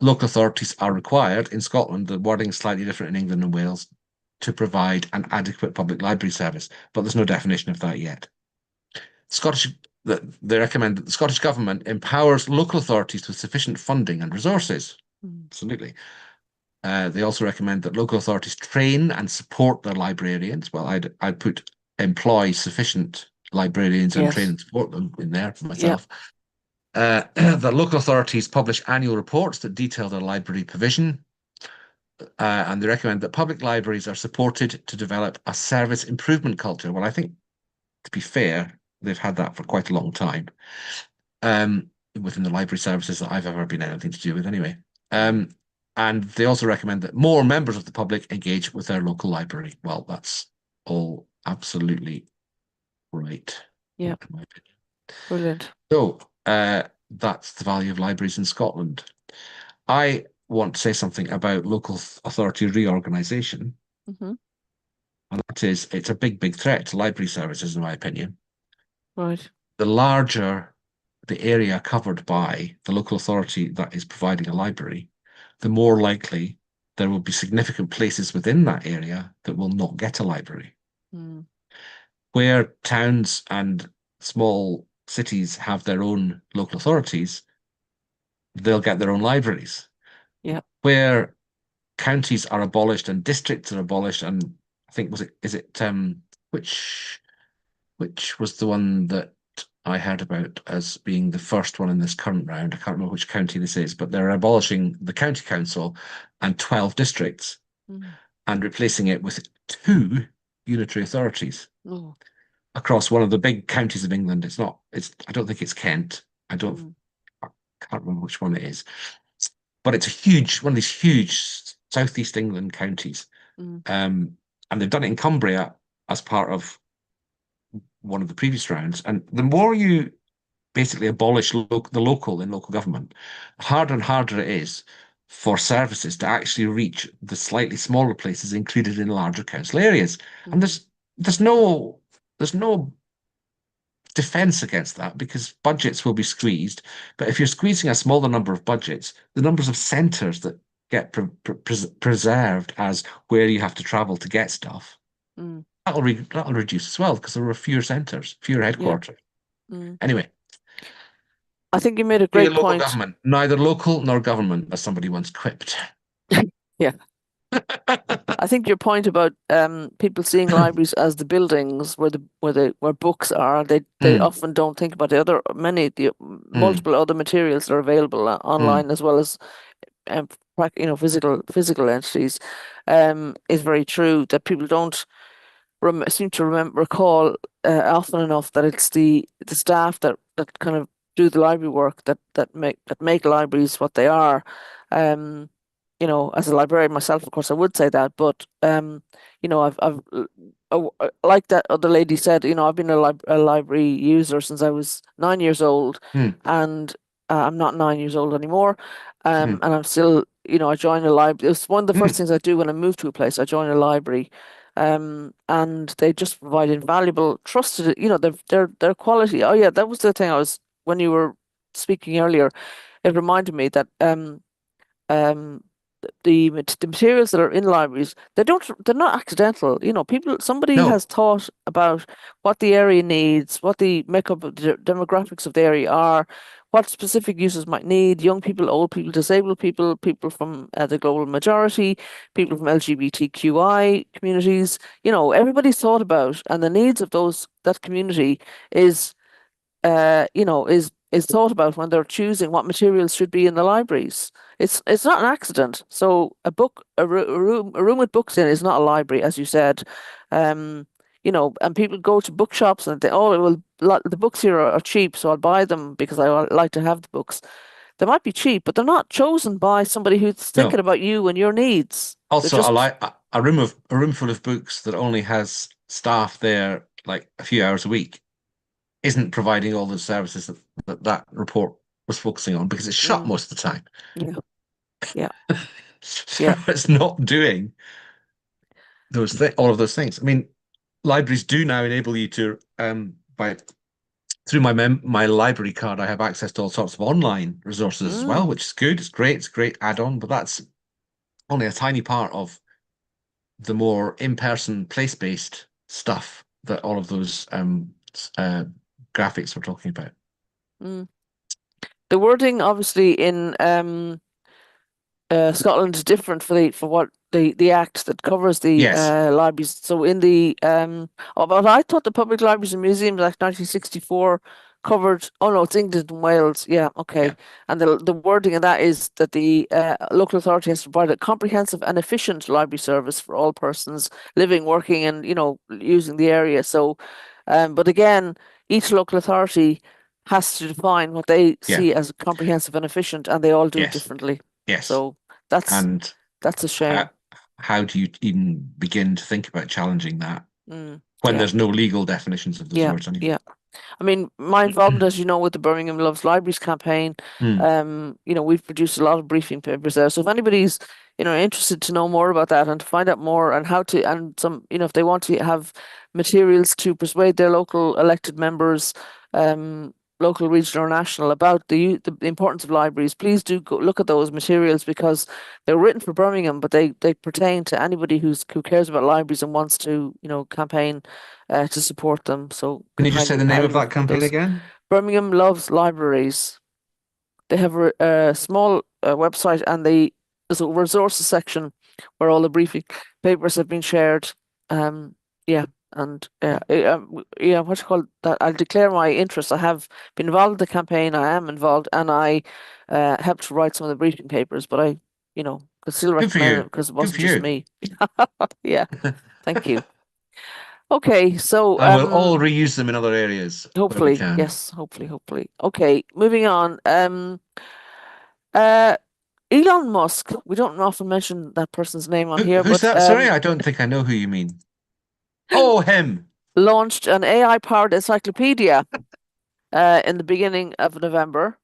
Local authorities are required in Scotland, the wording is slightly different in England and Wales, to provide an adequate public library service, but there's no definition of that yet. They recommend that the Scottish Government empowers local authorities with sufficient funding and resources. Absolutely. They also recommend that local authorities train and support their librarians. Well, I'd put employ sufficient librarians and train and support them in there for myself. The local authorities publish annual reports that detail their library provision. And they recommend that public libraries are supported to develop a service improvement culture. Well, I think, to be fair, they've had that for quite a long time within the library services that I've ever been anything to do with anyway. And they also recommend that more members of the public engage with their local library. Well, that's all absolutely right. Yeah. In my opinion. Brilliant. So that's the value of libraries in Scotland. I want to say something about local authority reorganisation. And that is, it's a big, big threat to library services, in my opinion. Right. The larger the area covered by the local authority that is providing a library, the more likely there will be significant places within that area that will not get a library. Mm. Where towns and small cities have their own local authorities, they'll get their own libraries. Yeah. Where counties are abolished and districts are abolished, and I think which was the one that I heard about as being the first one in this current round. I can't remember which county this is, but they're abolishing the county council and 12 districts Mm. and replacing it with 2 unitary authorities Oh. across one of the big counties of England. I don't think it's Kent. I Mm. can't remember which one it is, but it's one of these huge southeast England counties. Mm. And they've done it in Cumbria as part of one of the previous rounds. And the more you basically abolish the local in local government, harder and harder it is for services to actually reach the slightly smaller places included in larger council areas. And Mm. there's no defense against that because budgets will be squeezed. But if you're squeezing a smaller number of budgets, the numbers of centres that get preserved as where you have to travel to get stuff, Mm. that'll reduce as well because there are fewer centres, fewer Yeah. headquarters. Mm. Anyway, I think you made a being a great local point. government, neither local nor government, as somebody once quipped. Yeah. I think your point about people seeing libraries as the buildings where books are, they Mm, often don't think about the mm, multiple other materials that are available mm, online as well as physical entities, is very true that people don't seem to recall often enough that it's the staff that kind of do the library work that make libraries what they are. Um, as a librarian myself, of course, I would say that, but like that other lady said, I've been a library user since I was 9 years old, mm, and I'm not 9 years old anymore, mm, and I'm still, I join a library. It's one of the first mm. things I do when I move to a place. I join a library, and they just provide invaluable, trusted, their quality. Oh yeah, that was the thing when you were speaking earlier, it reminded me that um the materials that are in libraries, they're not accidental. Somebody No, has thought about what the area needs, what the makeup of the demographics of the area are, what specific users might need, young people, old people, disabled people, people from the global majority, people from LGBTQI communities. Everybody's thought about, and the needs of that community is is thought about when they're choosing what materials should be in the libraries. It's not an accident. So a room with books in is not a library, as you said. And people go to bookshops and they, oh, well, the books here are cheap, so I'll buy them because I like to have the books. They might be cheap, but they're not chosen by somebody who's thinking no. about you and your needs. They're Also, I just, like a room full of books that only has staff there like a few hours a week isn't providing all the services that report was focusing on because it's shut mm, most of the time. yeah, yeah, So yeah. it's not doing all of those things. I mean, libraries do now enable you to by through my library card, I have access to all sorts of online resources as well, Mm, which is good. It's great. It's a great add-on, but that's only a tiny part of the more in-person, place-based stuff that all of those uh, graphics we're talking about. mm. The wording, obviously, in Scotland is different for what the act that covers the Yes. libraries. So in the but I thought the Public Libraries and Museums Act 1964 covered. Oh no, it's England and Wales. Yeah, Yeah. okay. And the wording of that is that the local authority has to provide a comprehensive and efficient library service for all persons living, working, and using the area. So, but again, each local authority has to define what they Yeah. see as comprehensive and efficient, and they all do it Yes. differently. Yes. So that's And that's a how shame. how do you even begin to think about challenging that when Yeah, there's no legal definitions of those yeah, words anyway? yeah. I mean, my involvement, as you know, with the Birmingham Loves Libraries campaign, Mm. we've produced a lot of briefing papers there. So if anybody's, interested to know more about that and to find out more and how to, and some, if they want to have materials to persuade their local elected members, local, regional, or national, about the importance of libraries, please do go look at those materials, because they're written for Birmingham, but they pertain to anybody who cares about libraries and wants to, campaign to support them. So Can you just say the name highly of that recommend campaign those. again? Birmingham loves libraries. They have a small website, and there's a resources section where all the briefing papers have been shared. Yeah, and what you call that? I'll declare my interest. I have been involved in the campaign. I am involved, and I helped to write some of the briefing papers. But I, could still Good for recommend it you. because it Good wasn't for just you. me. Yeah, thank you. Okay, so And we'll all reuse them in other areas where we hopefully, can. yes, hopefully. Okay, moving on. Uh, Elon Musk. We don't often mention that person's name on here, Who's but that? Sorry, I don't think I know who you mean. Oh, him. launched an AI-powered encyclopedia in the beginning of November,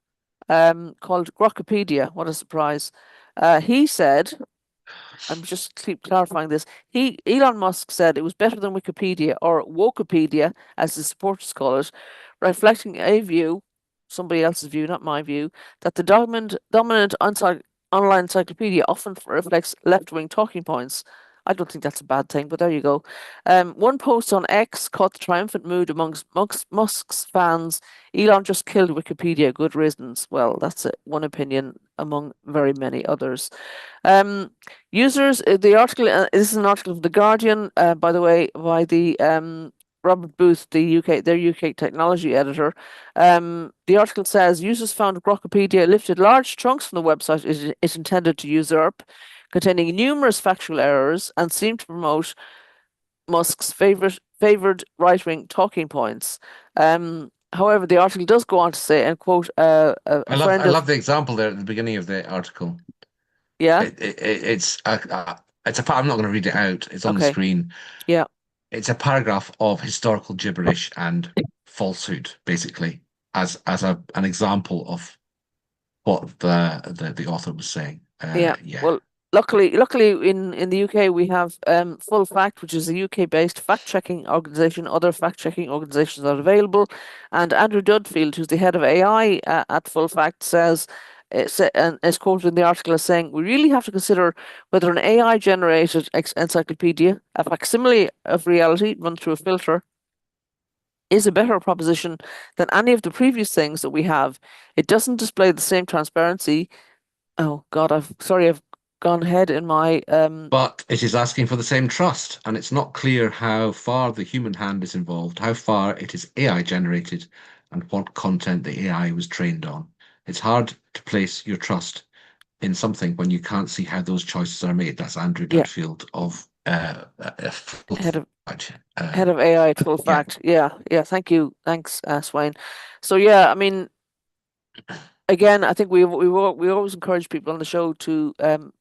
called Grokpedia. What a surprise! He said, I'm just keep clarifying this. Elon Musk said it was better than Wikipedia, or Wokepedia, as the supporters call it, reflecting a view, somebody else's view, not my view, that the dominant online encyclopedia often reflects left-wing talking points. I don't think that's a bad thing, but there you go. One post on X caught the triumphant mood amongst Musk's fans. Elon just killed Wikipedia. Good riddance. Well, that's one opinion among very many others. Users, the article, this is an article of The Guardian, by the way, by the Robert Booth, their UK technology editor. The article says users found Grokpedia lifted large chunks from the website it intended to usurp, containing numerous factual errors, and seemed to promote Musk's favored right-wing talking points. However, the article does go on to say, and quote, a I friend of, love the example there at the beginning of the article. yeah, It's a. I'm not going to read it out. It's on the okay, screen. yeah, It's a paragraph of historical gibberish and falsehood, basically, as an example of what the author was saying. yeah. Yeah. Well, luckily in the UK we have Full Fact, which is a UK-based fact-checking organization. Other fact-checking organizations are available, and Andrew Dudfield, who's the head of AI at Full Fact, says. And is quoted in the article as saying, we really have to consider whether an AI-generated encyclopedia, a facsimile of reality run through a filter, is a better proposition than any of the previous things that we have. It doesn't display the same transparency. Oh God, I've gone ahead in my But it is asking for the same trust, and it's not clear how far the human hand is involved, how far it is AI generated, and what content the AI was trained on. It's hard to place your trust in something when you can't see how those choices are made. That's Andrew yeah, Dudfield of head of uh, AI at Full yeah. Fact. Yeah, thank you. Thanks, Sweyn. So yeah, I mean, again, I think we always encourage people on the show to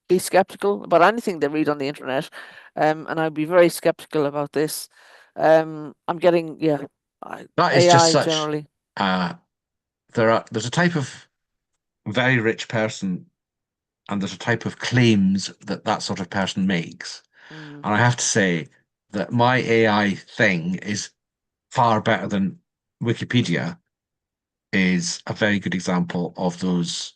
be skeptical about anything they read on the internet, and I'd be very skeptical about this. I'm getting That is just AI such. generally. Uh, there's a type of very rich person, and there's a type of claims that that sort of person makes. Mm, And I have to say that my AI thing is far better than Wikipedia is a very good example of those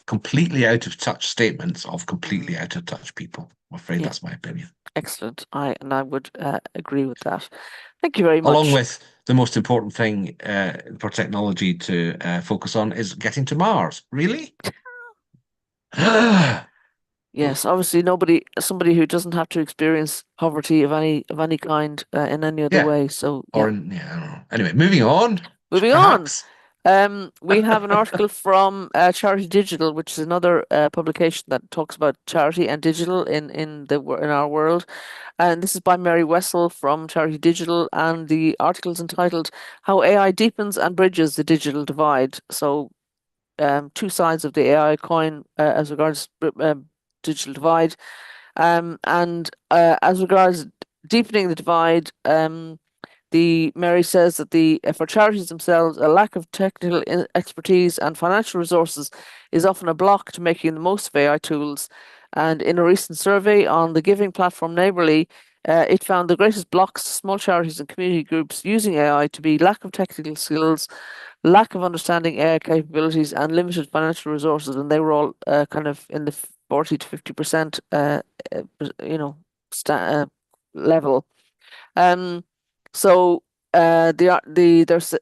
completely out of touch statements of completely mm, out of touch people. I'm afraid yeah, that's my opinion. excellent. I would agree with that. Thank you very Along much. with the most important thing for technology to focus on is getting to Mars. Really? Yes, obviously somebody who doesn't have to experience poverty of any kind in any other Yeah. way. So Or yeah, yeah, I don't know. Anyway, moving on, moving on. perhaps. We have an article from Charity Digital, which is another publication that talks about charity and digital in our world. And this is by Mary Wessel from Charity Digital, and the article is entitled "How AI Deepens and Bridges the Digital Divide." So, two sides of the AI coin as regards digital divide, and as regards deepening the divide. The Mary says that for charities themselves, a lack of technical expertise and financial resources is often a block to making the most of AI tools. And in a recent survey on the giving platform Neighbourly, it found the greatest blocks to small charities and community groups using AI to be lack of technical skills, lack of understanding AI capabilities, and limited financial resources, and they were all kind of in the 40 to 50% you know level. So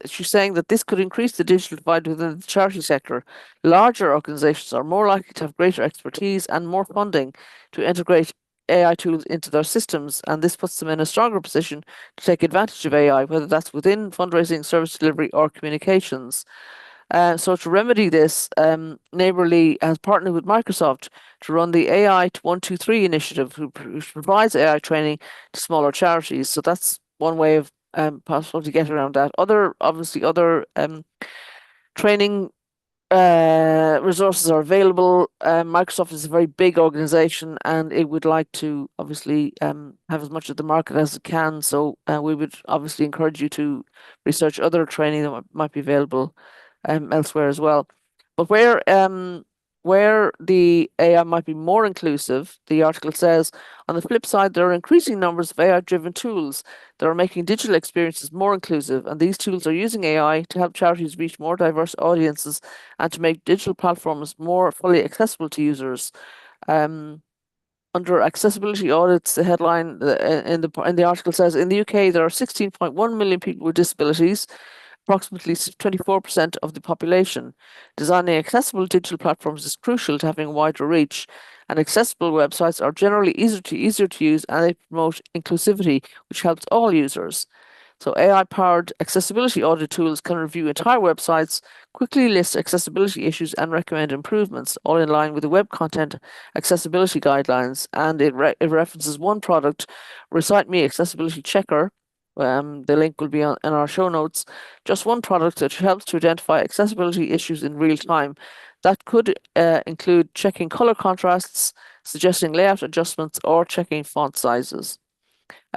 she's saying that this could increase the digital divide within the charity sector. Larger organizations are more likely to have greater expertise and more funding to integrate AI tools into their systems, and this puts them in a stronger position to take advantage of AI, whether that's within fundraising, service delivery, or communications. So to remedy this, Neighbourly has partnered with Microsoft to run the AI to 123 initiative, which provides AI training to smaller charities. So that's one way of possible to get around that. Obviously, other training resources are available. Microsoft is a very big organization and it would like to obviously have as much of the market as it can. So we would obviously encourage you to research other training that might be available elsewhere as well. But where the AI might be more inclusive, the article says, on the flip side, there are increasing numbers of AI-driven tools that are making digital experiences more inclusive, and these tools are using AI to help charities reach more diverse audiences and to make digital platforms more fully accessible to users. Under accessibility audits, the headline in the article says in the UK there are 16.1 million people with disabilities, approximately 24% of the population. Designing accessible digital platforms is crucial to having a wider reach, and accessible websites are generally easier to use and they promote inclusivity, which helps all users. So AI-powered accessibility audit tools can review entire websites, quickly list accessibility issues and recommend improvements, all in line with the Web Content Accessibility Guidelines. And it references one product, Recite Me Accessibility Checker. The link will be in our show notes. Just one product that helps to identify accessibility issues in real time. That could include checking color contrasts, suggesting layout adjustments, or checking font sizes.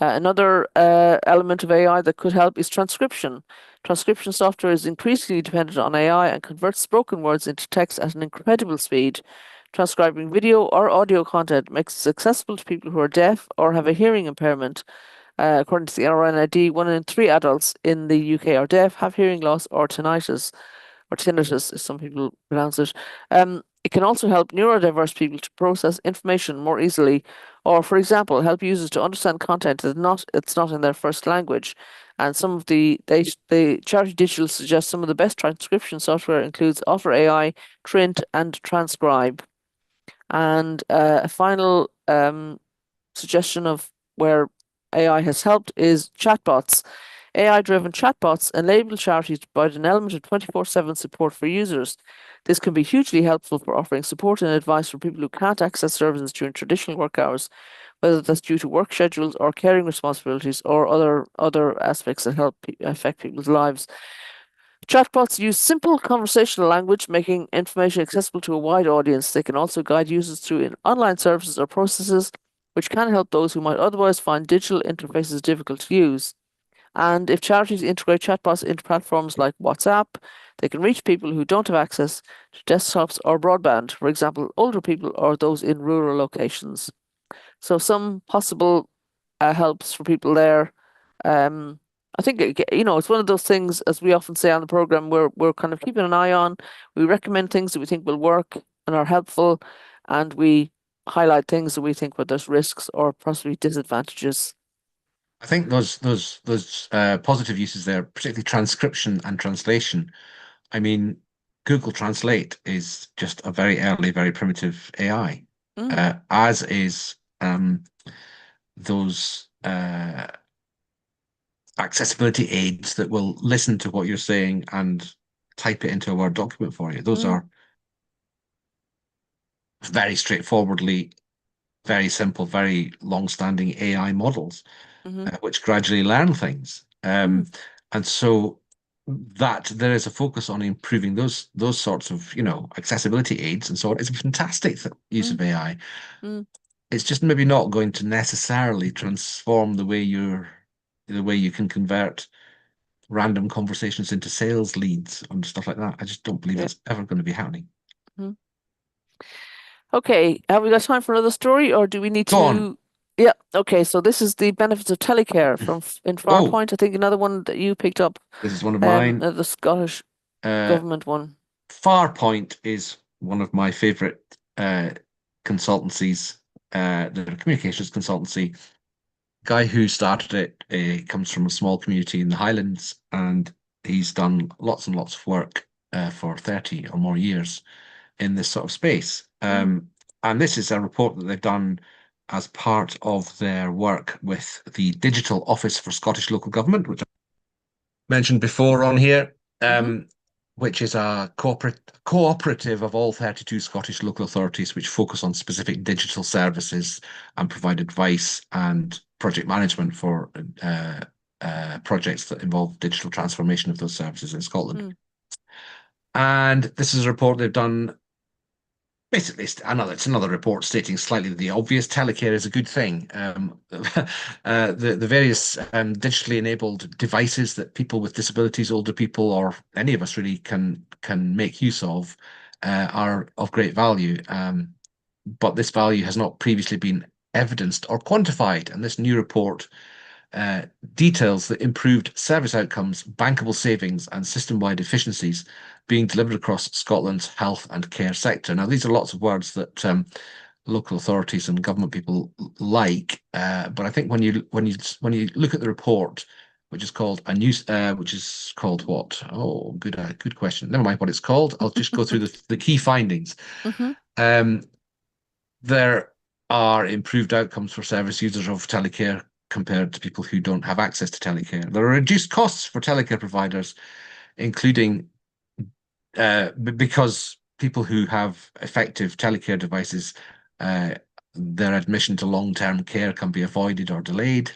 Another element of AI that could help is transcription. Transcription software is increasingly dependent on AI and converts spoken words into text at an incredible speed. Transcribing video or audio content makes it accessible to people who are deaf or have a hearing impairment. According to the RNID, 1 in 3 adults in the UK are deaf, have hearing loss, or tinnitus, as some people pronounce it. It can also help neurodiverse people to process information more easily, or, for example, help users to understand content it's not in their first language. And some of the Charity Digital suggests some of the best transcription software includes Otter AI, Trint, and Transcribe. And a final suggestion of where AI has helped is chatbots. AI-driven chatbots enable charities to provide an element of 24/7 support for users. This can be hugely helpful for offering support and advice for people who can't access services during traditional work hours, whether that's due to work schedules or caring responsibilities or other aspects that help affect people's lives. Chatbots use simple conversational language, making information accessible to a wide audience. They can also guide users through online services or processes, which can help those who might otherwise find digital interfaces difficult to use. And if charities integrate chatbots into platforms like WhatsApp, they can reach people who don't have access to desktops or broadband, for example, older people or those in rural locations. So some possible helps for people there. I think it's one of those things, as we often say on the program, we're kind of keeping an eye on. We recommend things that we think will work and are helpful, and we highlight things that we think where there's risks or possibly disadvantages. I think those positive uses there, particularly transcription and translation. I mean, Google Translate is just a very early, very primitive AI, as is those accessibility aids that will listen to what you're saying and type it into a Word document for you. Those are very straightforwardly, very simple, very long-standing AI models, which gradually learn things. And so that there is a focus on improving those sorts of, accessibility aids and so on. It's a fantastic use of AI. It's just maybe not going to necessarily transform the way you can convert random conversations into sales leads and stuff like that. I just don't believe that's ever going to be happening. Okay, have we got time for another story, or do we need Go to? on. Yeah. Okay, so this is the benefits of telecare from in Farpoint. I think another one that you picked up. This is one of mine. The Scottish Government one. Farpoint is one of my favorite consultancies. They're a communications consultancy. Guy who started it comes from a small community in the Highlands, and he's done lots and lots of work for 30 or more years in this sort of space. And this is a report that they've done as part of their work with the Digital Office for Scottish Local Government, which I mentioned before on here, which is a cooperative of all 32 Scottish local authorities, which focus on specific digital services and provide advice and project management for projects that involve digital transformation of those services in Scotland. And this is a report they've done. Basically, it's another report stating slightly the obvious. Telecare is a good thing. The various digitally enabled devices that people with disabilities, older people, or any of us really can make use of are of great value. But this value has not previously been evidenced or quantified. And this new report details the improved service outcomes, bankable savings, and system-wide efficiencies being delivered across Scotland's health and care sector. Now, these are lots of words that local authorities and government people like, but I think when you look at the report, which is called what? Oh, good question. Never mind what it's called. I'll just go through the key findings. There are improved outcomes for service users of telecare compared to people who don't have access to telecare. There are reduced costs for telecare providers, including because people who have effective telecare devices, their admission to long-term care can be avoided or delayed.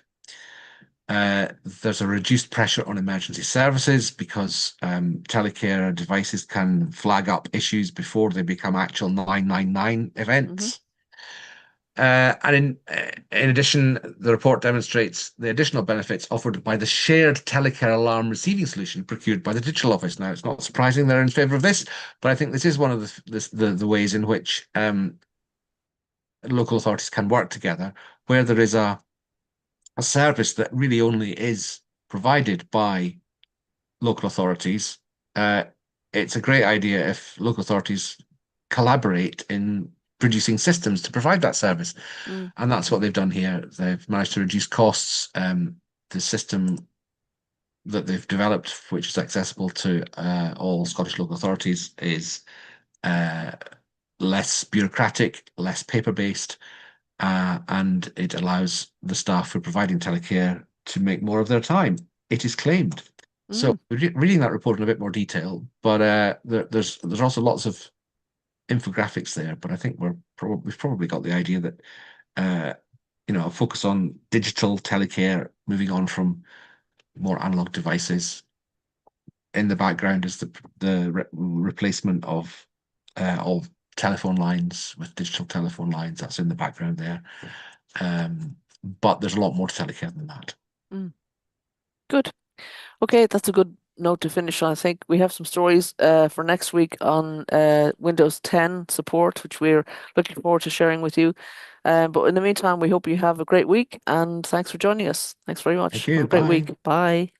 There's a reduced pressure on emergency services because telecare devices can flag up issues before they become actual 999 events. And in addition, the report demonstrates the additional benefits offered by the shared telecare alarm receiving solution procured by the Digital Office. Now, it's not surprising they're in favour of this, but I think this is one of the ways in which local authorities can work together, where there is a service that really only is provided by local authorities. It's a great idea if local authorities collaborate in producing systems to provide that service. And that's what they've done here. They've managed to reduce costs. The system that they've developed, which is accessible to all Scottish local authorities, is less bureaucratic, less paper-based, and it allows the staff who are providing telecare to make more of their time, it is claimed. So reading that report in a bit more detail, but there's also lots of infographics there, but I think we've probably got the idea that a focus on digital telecare, moving on from more analog devices. In the background is the replacement of all telephone lines with digital telephone lines. That's in the background there, but there's a lot more to telecare than that. Good. Okay, that's a good note to finish on. I think we have some stories for next week on Windows 10 support, which we're looking forward to sharing with you. But in the meantime, we hope you have a great week, and thanks for joining us. Thanks very much. Thank you. Have a great Bye. week. Bye.